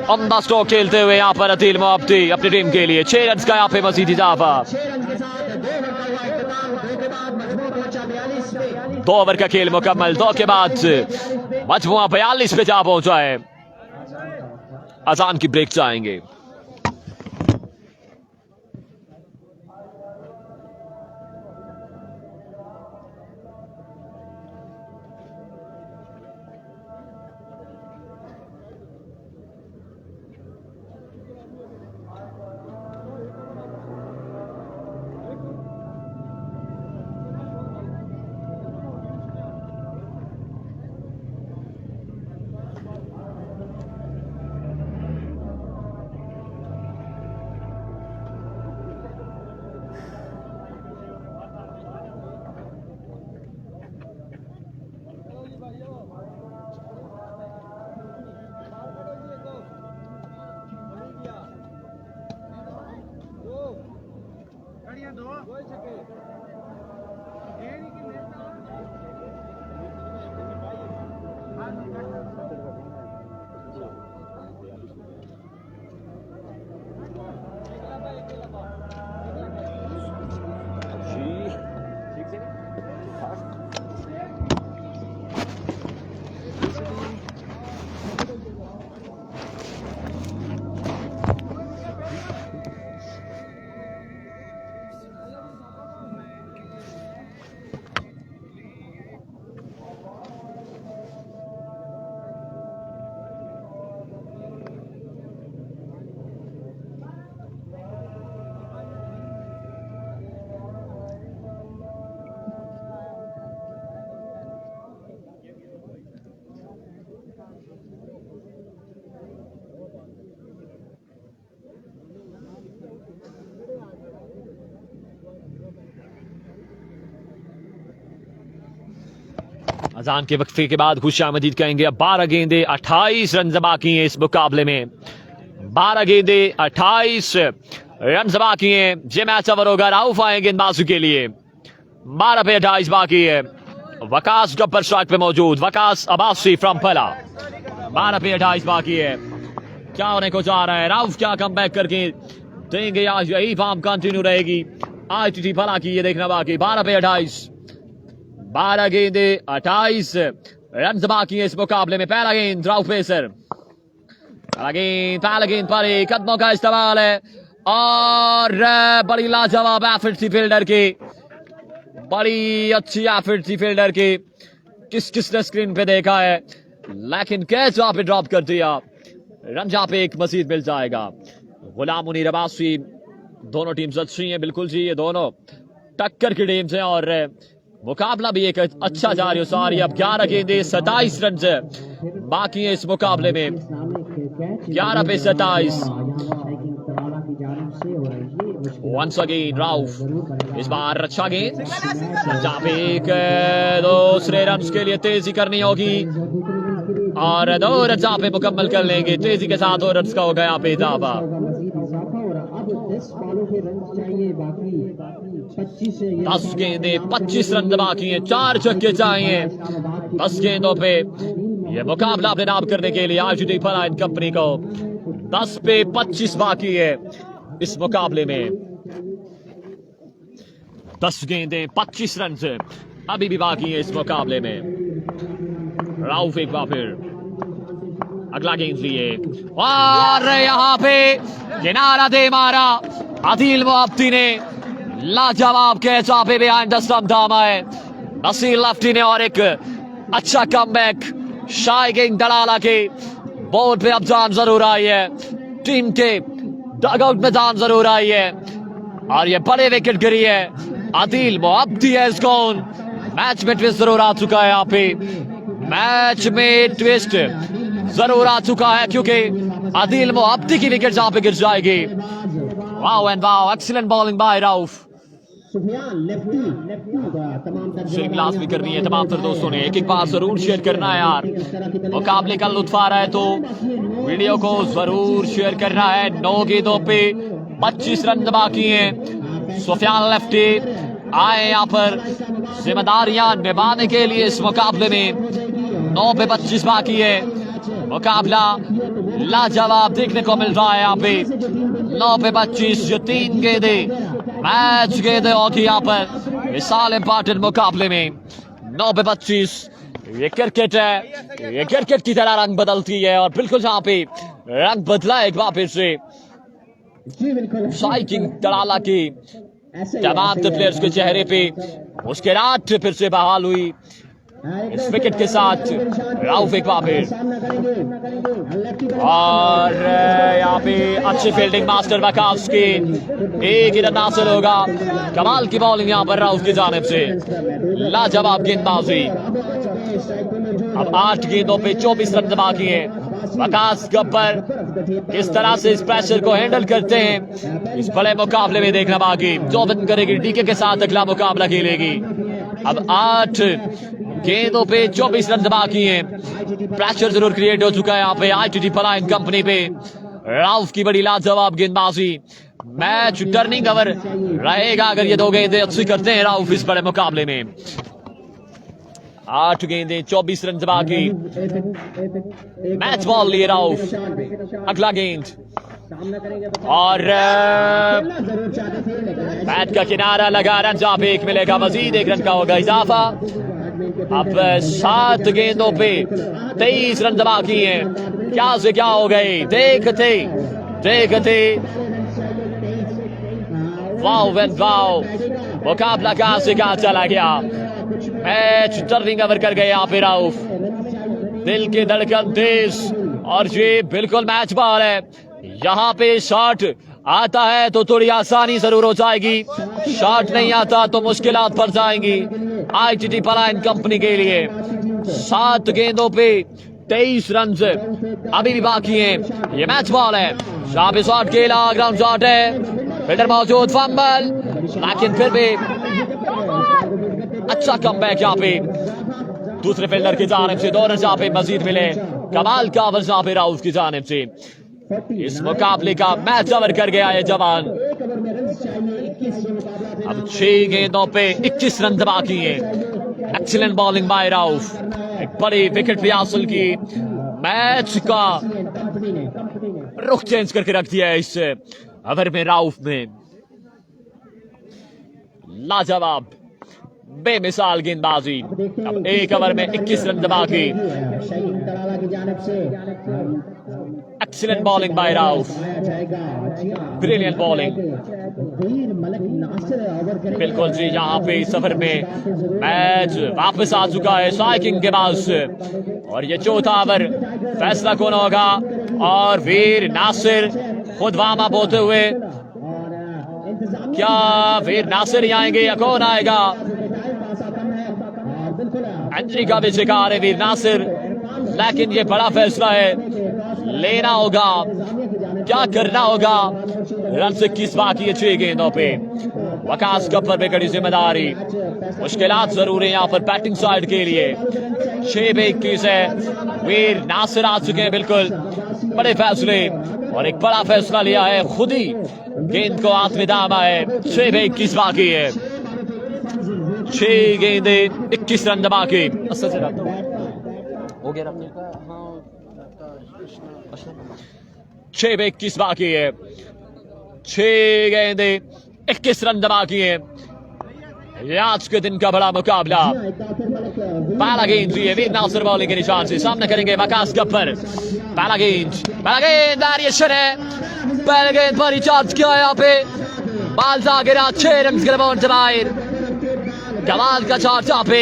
ऑन द स्ट्रोक खेलते हुए यहाँ पर आदिल मोहब्बती अपनी टीम के लिए 6 रन का यहाँ पे मजीद इजाफा। 2 ओवर का खेल मुकम्मल, 2 के बाद मजमुआ 42 पे जा पहुंचा है। अजान की ब्रेक चाहेंगे। अजान के वक्फे के बाद खुशामदीद कहेंगे। अब 12 गेंदे 28 रन बाकी हैं इस मुकाबले में। 12 गेंदे 28 रन बाकी हैं। ये मैच ओवर होगा। राउफ आएंगे गेंदबाजों के लिए। 12 पे 28 बाकी है। वकास गब्बर स्ट्राइक पे मौजूद। वकास अब्बासी फ्रॉम पला। 12 पे 28 बाकी है। क्या होने को जा रहा है? राउफ क्या कमबैक करके देंगे या यही फॉर्म कंटिन्यू रहेगी? आईटीटी पला की ये देखना बाकी। 12 पे 28। 12 गेंदे 28 रन बाकी है इस मुकाबले में। पहला गेंद राउफ पेसर। पहला गेंद पर कदमों का इस्तेमाल है और बड़ी लाजवाब एफर्ट थी फील्डर की। बड़ी अच्छी एफर्ट थी फील्डर की। किसने स्क्रीन पे देखा है, लेकिन कैच वहां पे ड्रॉप कर दिया। रन जहां पे एक मजीद मिल जाएगा। गुलाम मुनीर अब्बासी, दोनों टीम्स अच्छी हैं बिल्कुल जी। ये दोनों टक्कर की टीम्स हैं और मुकाबला भी एक अच्छा जा रही है। अब 11 गेंदे 27 रन बाकी है इस मुकाबले में। 11 पे 27। Once again Rauf. इस बार अच्छा गेंद जहां पे एक दूसरे रन के लिए तेजी करनी होगी और 2 रन जहां पे मुकम्मल कर लेंगे। तेजी के साथ 2 रन का हो गया पे इजाफा। 10 गेंदे 25 रन बाकी हैं। 4 छक्के चाहिए 10 गेंदों पे। ये मुकाबला अपने नाम करने के लिए आईटीटी पला एंड कंपनी को। 10 पे 25 बाकी है इस मुकाबले में। 10 गेंदे 25 रन अभी भी बाकी है इस मुकाबले में। राउफ एक बार फिर अगला गेंद लिए और यहाँ पे किनारा दे मारा आदिल मोहब्बती ने। लाजवाब कैच वहां पे बिहाइंड द स्टंप दामा है नसीर लफ्टी ने और एक अच्छा कमबैक शाइकिंग डलाला के बोर्ड पे अब जान जरूर आई है। टीम के डगआउट में जान जरूर आई है और ये बड़े विकेट गिरी है। आदिल मोहब्बती है स्कोर। मैच में ट्विस्ट जरूर आ चुका है। यहाँ पे मैच में ट्विस्ट जरूर आ चुका है क्योंकि आदिल मोहब्बती की विकेट जहां पे गिर जाएगी। Wow and wow, excellent bowling by Rauf. Sheikh last भी करनी है तमाम तर दोस्तों ने। एक बार जरूर शेयर करना है यार। मुकाबले का लुत्फ आ रहा है तो वीडियो को जरूर शेयर करना है। 9 गेंदों पे 25 रन बाकी हैं। सुफियान लेफ्टी आए यहाँ पर जिम्मेदारियां निभाने के लिए इस मुकाबले में। 9 पे 25 बाकी है। मुकाबला लाजवाब देखने को मिल रहा है यहाँ पे। 9 पे 25 जो 3 गेंदे मैच गेंदे होगी यहाँ पर विशाल इंपॉर्टेंट मुकाबले में। 9 पे 25 ये क्रिकेट है। ये क्रिकेट की तरह रंग बदलती है और बिल्कुल यहाँ पे रंग बदला एक बार फिर से। शाइकिंग डलाला की तमाम प्लेयर्स के चेहरे पे मुस्कुराहट फिर से बहाल हुई इस विकेट के साथ। राउफ एक बार फिर और यहाँ पे अच्छी फील्डिंग मास्टर वकास की। एक ही रन हासिल होगा। कमाल की बॉलिंग यहाँ पर राउफ की जानिब से। लाजवाब गेंदबाजी। अब 8 गेंदों पे 24 रन बाकी है। वकास गब्बर किस तरह से इस प्रेशर को हैंडल करते हैं इस बड़े मुकाबले में देखना बाकी। जो विन करेगी डीके के साथ अगला मुकाबला खेलेगी। अब 8 गेंदों पे 24 रन बाकी हैं। प्रेशर जरूर क्रिएट हो चुका है यहाँ पे आईटीटी पला एंड कंपनी पे। राउफ की बड़ी लाजवाब गेंदबाजी। मैच टर्निंग ओवर रहेगा अगर ये 2 गेंदें अच्छी करते हैं राउफ इस बड़े मुकाबले में। 8 गेंदें 24 रन बाकी। मैच बॉल लिए राउफ। अगला गेंद और बैट का किनारा लगा। रन जहां पे 1 मिलेगा मजीद 1 रन का होगा इजाफा। अब 7 गेंदों पे 23 रन बाकी हैं। क्या से क्या हो गए देखते देखते। वाओ वेन वाओ, मुकाबला कहां से कहां चला गया। मैच टर्निंग ओवर कर गए यहाँ पे राउफ। दिल की धड़कन तेज और ये बिल्कुल मैच बॉल है। यहाँ पे शॉट आता है तो थोड़ी आसानी जरूर हो जाएगी। शॉट नहीं आता तो मुश्किलात पड़ जाएंगी आईटीटी पला एंड कंपनी के लिए। 7 गेंदों पे 23 रन अभी भी बाकी हैं। ये मैच बॉल है। यहाँ पे शॉट खेला, ग्राउंड शॉट है। फील्डर मौजूद, फंबल, लेकिन फिर भी अच्छा कमबैक यहाँ पे। दूसरे फील्डर की जानिब से 2 रन जहां पे मजीद मिले। कमाल का ओवर जहां पे राउफ की जानिब से इस मुकाबले का मैच ओवर कर गया है जवान। अब 6 गेंदों पे 21 रन बाकी है। एक्सीलेंट बॉलिंग बाय राउफ, एक बड़ी विकेट भी हासिल की, मैच का रुख चेंज करके रख दिया है इस ओवर में राउफ में। लाजवाब बेमिसाल गेंदबाजी। अब 1 ओवर में 21 रन बाकी। Excellent bowling by Rauf, brilliant bowling. बिल्कुल जी, यहाँ पे इस ओवर में मैच वापस आ चुका है स्ट्राइकिंग के बाद। और ये चौथा ओवर, फैसला कौन होगा? और वीर नासिर खुद वार्म अप होते हुए, क्या वीर नासिर ही आएंगे या कौन आएगा? इंजरी का भी शिकार है वीर नासिर, लेकिन ये बड़ा फैसला है, लेना होगा, क्या करना होगा। रन से 21 बाकी है 6 गेंदों पे। वकास गफ्फर पे कड़ी जिम्मेदारी, मुश्किलात जरूर है यहाँ पर बैटिंग साइड के लिए। 6 पे 21 है, वीर नासिर आ चुके हैं। बिल्कुल बड़े फैसले, और एक बड़ा फैसला लिया है, खुद ही गेंद को हाथ में दामा है। 6 पे 21 बाकी है, 6 गेंदे 21 रन बाकी। हो गया 6 पे 21 बाकी है, 6 गेंदे 21 रन बाकी है। आज के दिन का बड़ा मुकाबला। पहला गेंद जी है वीर नासिर बॉलिंग के निशान से, सामने करेंगे वकास गफ्फर। पहला गेंद वेरिएशन है, पहले गेंद पर रिचार्ज किया यहाँ पे, बाल जा गिरा, 6 रन गिरबाउंड से बाहर। कमाल का चार्चा पे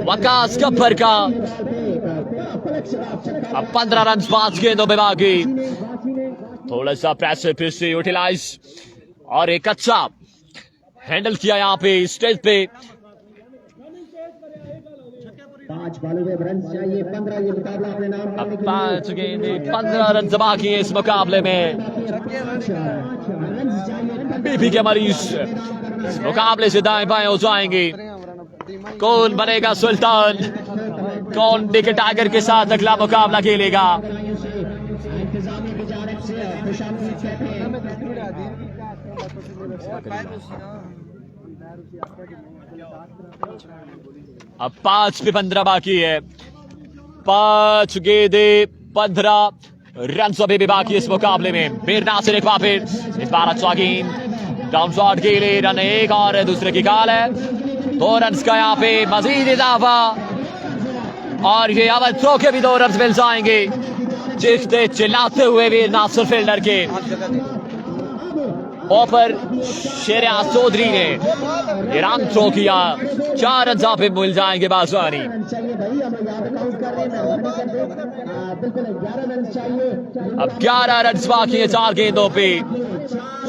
वकास गफ्फर का। अब 15 रन 5 गेंदों में बाकी। थोड़ा सा प्रेशर फिर से यूटिलाइज, और एक अच्छा हैंडल किया यहाँ पे स्टेज पे। 5 बॉलों में रन चाहिए 15, ये मुकाबला अपने नाम। अब 5 गेंदे 15 रन बाकी है इस मुकाबले में। बीपी के मरीज इस मुकाबले से दाएं बाएं हो जाएंगे। कौन बनेगा सुल्तान, कौन डिके टाइगर के साथ अगला मुकाबला खेलेगा? अब 5 पे 15 बाकी है, 5 गेंदे 15 रन अभी भी बाकी इस मुकाबले में। वीर नासिर एक बार फिर, इस बार अच्छा गेंद डाउन शॉट के लिए, रन एक और दूसरे की कॉल है। 2 रन का यहाँ पे मजीद इजाफा, और ये अवल थ्रो के भी 2 रन मिल जाएंगे। चीखते चिल्लाते हुए वीर नासिर फील्डर के ओपर शेर चौधरी ने ये रन थ्रो किया, 4 रन जहां पे मिल जाएंगे बाजवानी। अब 11 रन बाकी है 4 गेंदों पे,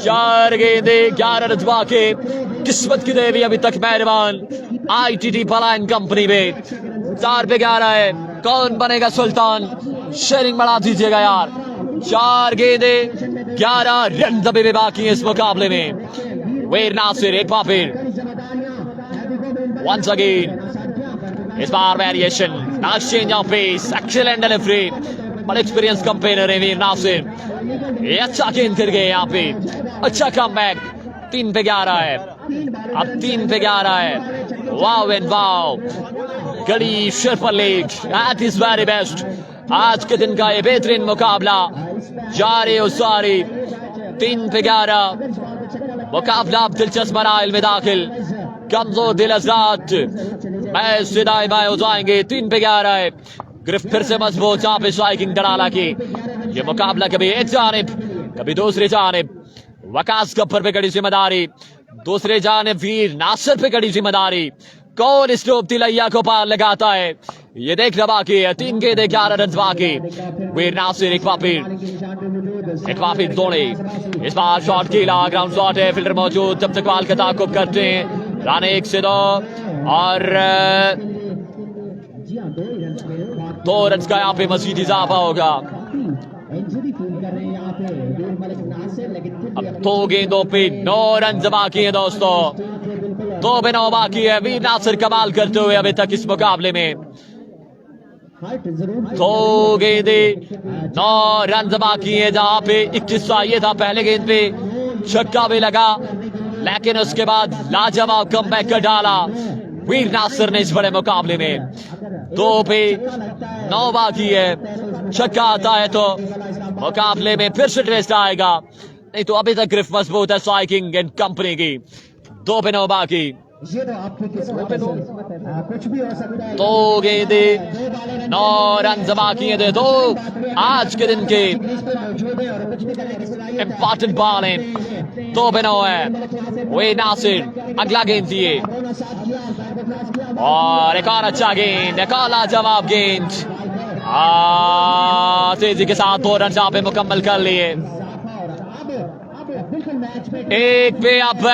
4 गेंदे 11 रन बाकी। किस्मत की देवी अभी तक मेहरबान ITT पलायन कंपनी में। 4 पे 11 है, कौन बनेगा सुल्तान? शेयरिंग बढ़ा दीजिएगा यार। 4 गेंदे 11 रन अभी भी बाकी है इस मुकाबले में। वीर नासिर एक बार फिर, वंस अगेन, इस बार variation, nice change of pace, excellent delivery, बड़ा एक्सपीरियंस कंपेनर है वीर नासिर। ये अच्छा गेंद कर गए यहाँ पे, अच्छा कमबैक। 3 पे 11 है, अब 3 पे 11 है। वाव एंड वाव, गड़ी शेरफर league eight is very best. आज के दिन का ये बेहतरीन मुकाबला जारी और सारी। 3 पे 11 मुकाबला अब दिलचस्प मराइल में दाखिल। कमजोर दिल हजरात मैच से दाएं बाएं हो जाएंगे। 3 पे 11 है, गिरफ्त फिर से मजबूत जहां पे स्ट्राइकिंग डराला की। ये मुकाबला कभी एक जानिब कभी दूसरी जानिब। वकास गफ्फर पे कड़ी जिम्मेदारी, दूसरे जानिब वीर नासिर पे कड़ी जिम्मेदारी। कौन इस लोभ तिलैया को पार लगाता है ये देखना बाकी है। 3 गेंदे 11 रन बाकी। वीर नासिर एक बार फिर दौड़े, इस बार शॉट खेला, ग्राउंड शॉट है, फील्डर मौजूद, जब तक बाल का ताकुब करते हैं। रन 1 से 2 और 2 रन का यहाँ पे मजीद इजाफा होगा। अब 2 गेंदों पे 9 रन बाकी है दोस्तों, 2 पे 9 बाकी है। वीर नासिर कमाल करते हुए अभी तक इस मुकाबले में तो गेंदे 9 रन बाकी है, जहां पे 21 चाहिए था। पहले गेंद पे छक्का भी लगा, लेकिन उसके बाद लाजवाब कमबैक कर डाला वीर नासिर ने इस बड़े मुकाबले में। 2 पे 9 बाकी है, छक्का आता है तो मुकाबले में फिर से ट्विस्ट आएगा, नहीं तो अभी तक ग्रिफ मजबूत है स्ट्राइकिंग एंड कंपनी की। 2 पे 9 बाकी, ये तो आपकी किस्मत है, कुछ भी हो सकता है। तो गेंदे 9 रन बाकी है। तो आज के दिन के इंपॉर्टेंट बॉल है, 2 पे 9 है। वे नासिर अगला गेंद दिए और एक और अच्छा गेंद, एक और लाजवाब गेंद, तेजी के साथ 2 रन जहां पे मुकम्मल कर लिए। 1 पे अब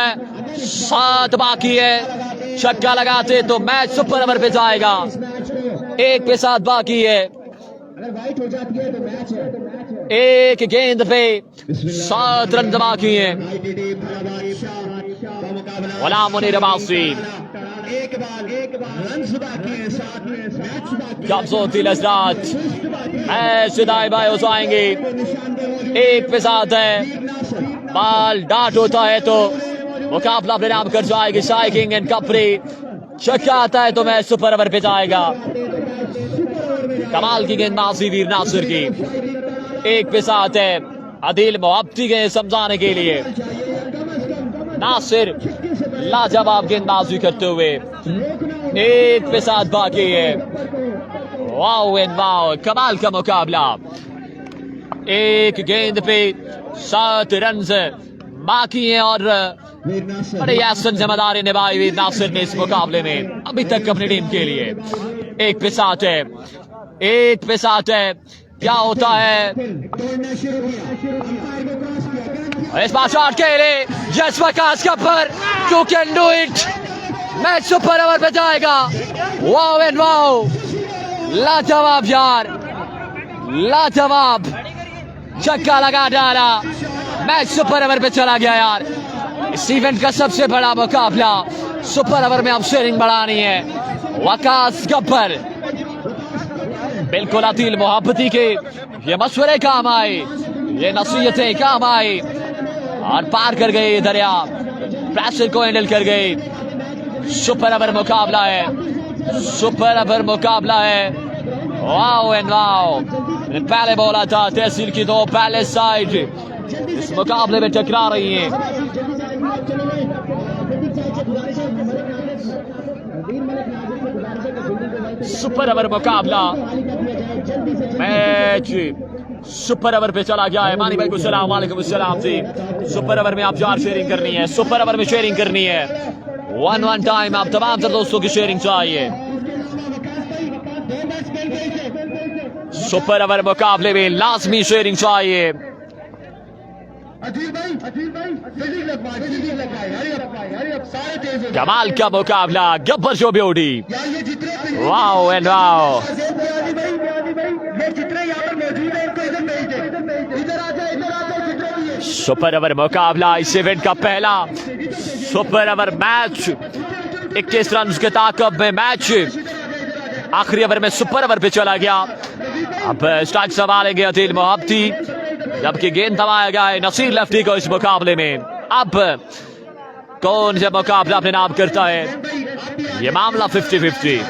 7 बाकी है, छक्का लगाते तो मैच सुपर ओवर पे जाएगा। 1 पे 7 बाकी है, एक गेंद पे 7 रन बाकी है। गुलाम मुनीर अब्बासी कब्जोती लजरात मैच दाएं बाएं हो जाएंगे। 1 पे 7 है, बाल डाट होता है तो मुकाबला अपने नाम कर जाएगी स्ट्राइकिंग एंड कंपनी। छक्का आता है तो मैच सुपर ओवर पे जाएगा। कमाल की गेंदबाजी वीर नासिर की। 1 पे 7 है, आदिल मोहब्बती गए समझाने के लिए। नासिर लाजवाब गेंदबाजी करते हुए। 1 पे 7 बाकी है। वाओ एंड वाओ, कमाल का मुकाबला। 1 गेंद पे 7 रन बाकी है और बड़े आसन जिम्मेदारी निभाई वीर नासिर ने इस मुकाबले में अभी तक अपनी टीम के लिए। 1 पे 7 है, 1 पे 7 है, क्या होता है इस बार शॉट के लिए? यस वकास कपर, you can do it, match super over पे जाएगा। वाओ एंड वाओ, लाजवाब यार, लाजवाब छक्का लगा डाला, मैच सुपर ओवर पे चला गया यार। इस इवेंट का सबसे बड़ा मुकाबला सुपर ओवर में अब शेयरिंग बढ़ानी है। वकास गब्बर बिल्कुल अतील मोहब्बती के ये मशवरे काम आए, ये नसीहतें काम आए और पार कर गए दरिया, प्रेशर को हैंडल कर गए। सुपर ओवर मुकाबला है, सुपर ओवर मुकाबला है। वाओ एंड वाओ, पहले बोला था तहसील की 2 पहले साइड इस मुकाबले में टकरा रही हैं। सुपर ओवर मुकाबला, मैच सुपर ओवर पे चला गया है। मानी भाई को सलाम, वालेकुम सलाम जी। सुपर ओवर में आप 4 शेयरिंग करनी है, सुपर ओवर में शेयरिंग करनी है। 1 टाइम आप तमाम तर दोस्तों की शेयरिंग चाहिए। सुपर ओवर मुकाबले में लाजमी शेयरिंग चाहिए। कमाल का मुकाबला, गब्बर जो beauty, wow and wow. Super over मुकाबला, इस इवेंट का पहला सुपर ओवर मैच। 21 रन के ताकब में मैच आखिरी ओवर में सुपर ओवर पे चला गया। अब स्ट्राइक संभालेंगे अतील मोहब्बती, जबकि गेंद दबाया गया है नसीर लफ्टी को इस मुकाबले में। अब कौन सा मुकाबला अपने नाम करता है, ये मामला 50-50।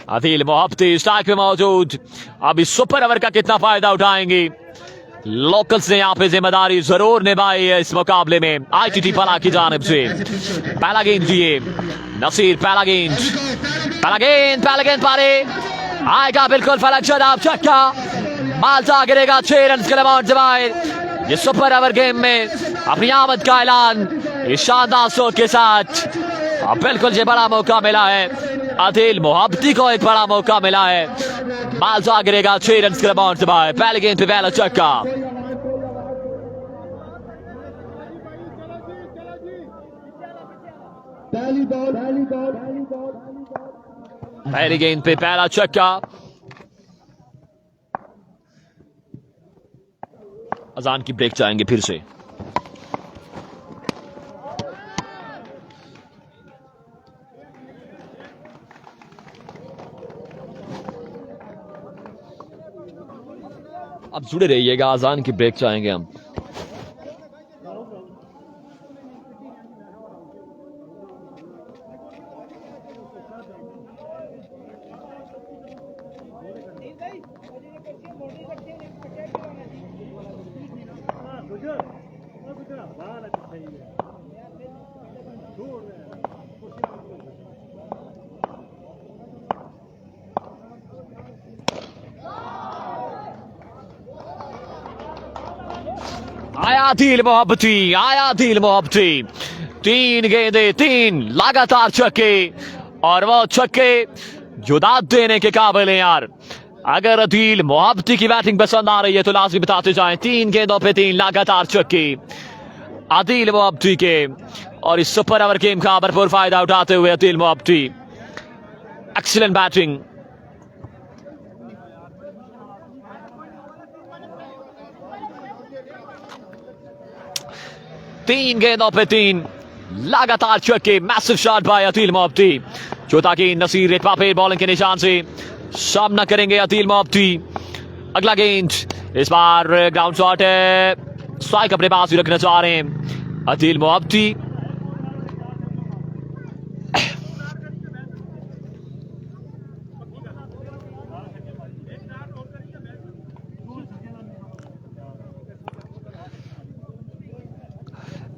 अतील मोहब्बती स्ट्राइक में मौजूद, अब इस सुपर ओवर का कितना फायदा उठाएंगे। लोकल्स ने यहाँ पे जिम्मेदारी जरूर निभाई है इस मुकाबले में। ITT पला की जानिब से पहला गेंद दिए नसीर, पहला गेंद पारे आएगा, बिल्कुल फलक शदाब, छक्का, मालसा गिरेगा। 6 रन के अमाउंट जमाए ये सुपर ओवर गेम में अपनी आमद का ऐलान इस शानदार शॉट के साथ। बिल्कुल ये बड़ा मौका मिला है, आदिल मोहब्बती को एक बड़ा मौका मिला है। मालसा गिरेगा, 6 रन के अमाउंट जमाए, पहले गेंद पे पहला छक्का। पहली गेंद पे पहला छक्का। अजान की ब्रेक चाहेंगे फिर से। आप जुड़े रहिएगा, आजान की ब्रेक चाहेंगे हम। आया दिल मोहब्बती, आया दिल मोहब्बती। 3 गेंदे 3 लगातार छक्के, और वो छक्के जो दाद देने के काबिल हैं यार। अगर अदील मोहब्बती की बैटिंग पसंद आ रही है तो लाजमी बताते जाएं, 3 गेंदों पे 3 लगातार छक्के अदील मोहब्बती के, और इस सुपर ओवर गेम का भरपूर फायदा उठाते हुए अदील मोहब्बती। Excellent batting. तीन गेंदों पे 3 लगातार छक्के, मैसिव शॉट बाय अदील मोहब्बती। चौथा गेंद नसीर एक बार बॉलिंग के निशान से सामना करेंगे अदील मोहब्बती। अगला गेंद इस बार ग्राउंड शॉट है, स्ट्राइक अपने पास ही रखना चाह रहे हैं अदील मोहब्बती।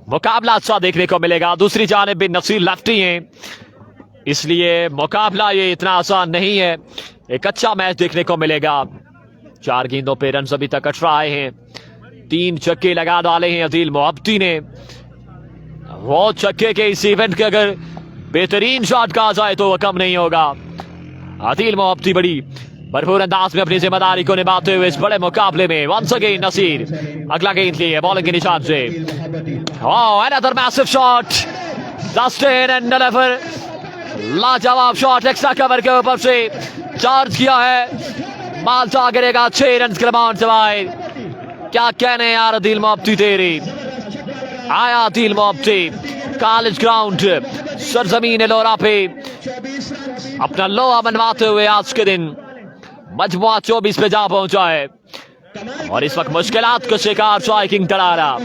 मुकाबला अच्छा देखने को मिलेगा। दूसरी जानिब भी नसीर लेफ्टी हैं, इसलिए मुकाबला ये इतना आसान नहीं है। एक अच्छा मैच देखने को मिलेगा। 4 गेंदों पे रन अभी तक अटराए हैं, 3 छक्के लगा डाले हैं अदील मोहब्बती ने। वो छक्के के इस इवेंट के अगर बेहतरीन शॉट कहा जाए तो वह कम नहीं होगा। अदील मोहब्बती बड़ी भरपूर अंदाज में अपनी जिम्मेदारी को निभाते हुए इस बड़े मुकाबले में वंस अगेन नसीर अगला गेंद लिए बॉलिंग के निशान से। Another massive shot, Justin and deliver, लाजवाब शॉट एक्स्ट्रा कवर के ऊपर से चार्ज किया है, माल्टा गिरेगा 6 रन के अमाउंट से बाहर। क्या कहने यार अदील मोहब्बती तेरी। आया अदील मोहब्बती कॉलेज ग्राउंड सरजमीन लोरा पे अपना लोहा मनवाते हुए आज के दिन मजमुआ 24 पे जा पहुंचा है, और इस वक्त मुश्किलात को शिकार स्ट्राइकिंग तड़ारा।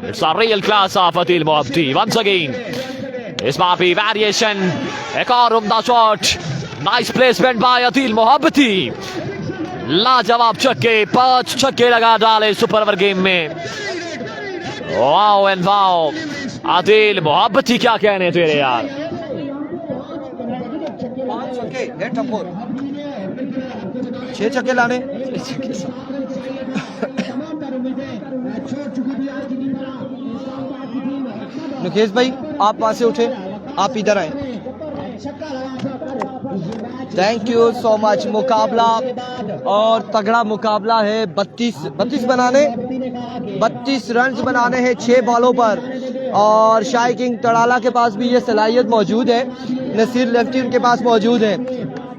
It's a real class of Adil Mohabbati once again. इस बार भी वेरिएशन, एक और उम्दा shot, nice placement by Adil Mohabbati. लाजवाब छक्के, 5 छक्के लगा डाले सुपर ओवर गेम में। Wow and wow, Adil Mohabbati क्या कहने तेरे यार। 5 छक्के, 6 छक्के लाने। मुकेश भाई आप वहां से उठे, आप इधर आए। Thank you so much. मुकाबला और तगड़ा मुकाबला है। 32 रन बनाने हैं 6 बॉलों पर, और शाही किंग तड़ाला के पास भी ये सलाहियत मौजूद है, नसीर लेफ्टी उनके पास मौजूद है।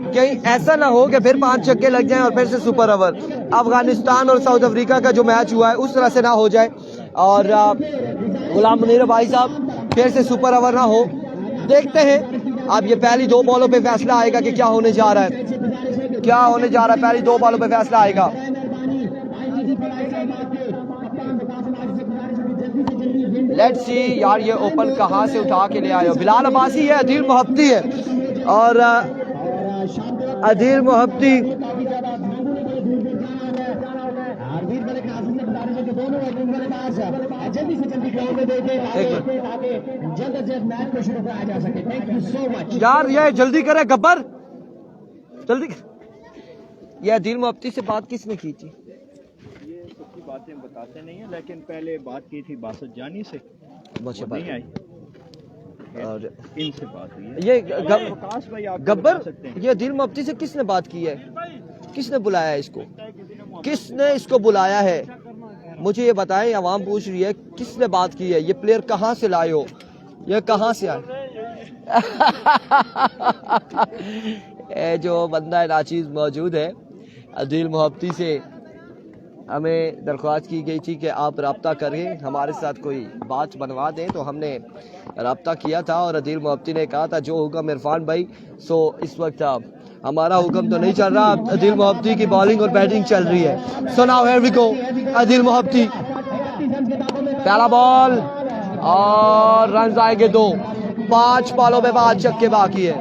कहीं ऐसा ना हो कि फिर 5 छक्के लग जाएं और फिर से सुपर ओवर। अफगानिस्तान और साउथ अफ्रीका का जो मैच हुआ है उस तरह से ना हो जाए, और गुलाम मुनीर भाई साहब फिर से सुपर ओवर ना हो। देखते हैं अब ये पहली 2 बॉलों पे फैसला आएगा कि क्या होने जा रहा है, क्या होने जा रहा है। पहली 2 बॉलों पे फैसला आएगा। लेट्स सी यार, ये ओपन कहाँ से उठा के ले आए हो। बिलाल अब्बासी है, अदील मोहब्बती है, और अदील मोहब्बती यार ये जल्दी करे गब्बर, जल्दी। ये अदील मोहब्बती से बात किसने की थी? ये सबकी बातें बताते नहीं है, लेकिन पहले बात की थी बासत जानी से, मुझे नहीं आई, और इनसे बात हुई है। ये प्रकाश भाई आप गब्बर, सकते हैं ये अदील मोहब्बती से किसने बात की है? किसने बुलाया है इसको? किसने इसको बुलाया है? मुझे ये बताएं, आवाम पूछ रही है किसने बात की है? ये प्लेयर कहाँ से लाए हो? ये कहाँ से आए? ये जो बंदा है नाचीज मौजूद है, अदील मोहब्बती से हमें दरख्वास्त की गई थी कि आप रब्ता करें, हमारे साथ कोई बात बनवा दें, तो हमने रब्ता किया था और अदील मोहब्बती ने कहा था जो होगा इरफान भाई। सो इस वक्त हमारा हुक्म तो नहीं चल रहा, अदिल मोहब्बती की बॉलिंग और बैटिंग चल रही है। So now here we go, Adil Mohabbati पहला बॉल और रन आएंगे 2। 5 बॉलों में 5 छक्के बाकी है,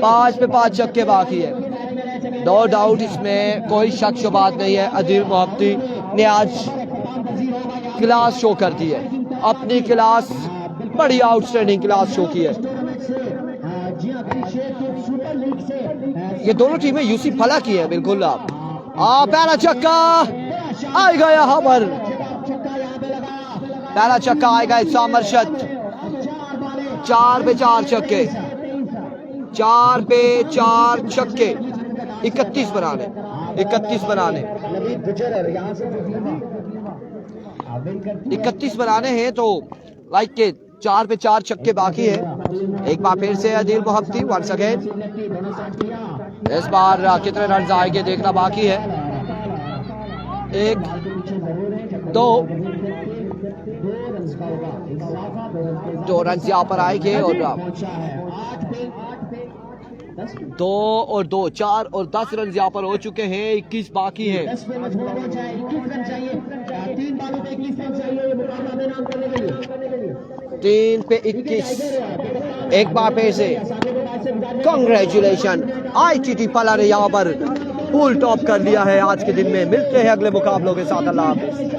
5 पे 5 छक्के बाकी है। नो डाउट, इसमें कोई शक शुबात नहीं है, अदिल मोहब्बती ने आज क्लास शो कर दी है, अपनी क्लास, बड़ी आउटस्टैंडिंग क्लास शो की है। ये दोनों टीमें यूसी फला की है बिल्कुल। आप पहला छक्का आएगा यहाँ पर, पहला छक्का आएगा इस्साम अरशद। 4 पे 4 छक्के, 4 पे 4 छक्के, 31 बनाने, 31 बनाने, 31 बनाने हैं तो लाइक के 4 पे 4 छक्के बाकी है। एक बार फिर से अदिल मोहब्बती वंस अगेन, इस बार कितने रन आएंगे देखना बाकी है। 1 2 रन यहाँ पर आएंगे और 2 और 2 4 और 10 रन यहाँ पर हो चुके हैं, 21 बाकी है। 3 पे 21। एक बार फिर से कांग्रेचुलेशन, ITT फला ने यहाँ पर फुल टॉप कर लिया है आज के दिन में। मिलते हैं अगले मुकाबलों के साथ, अल्लाह हाफिज।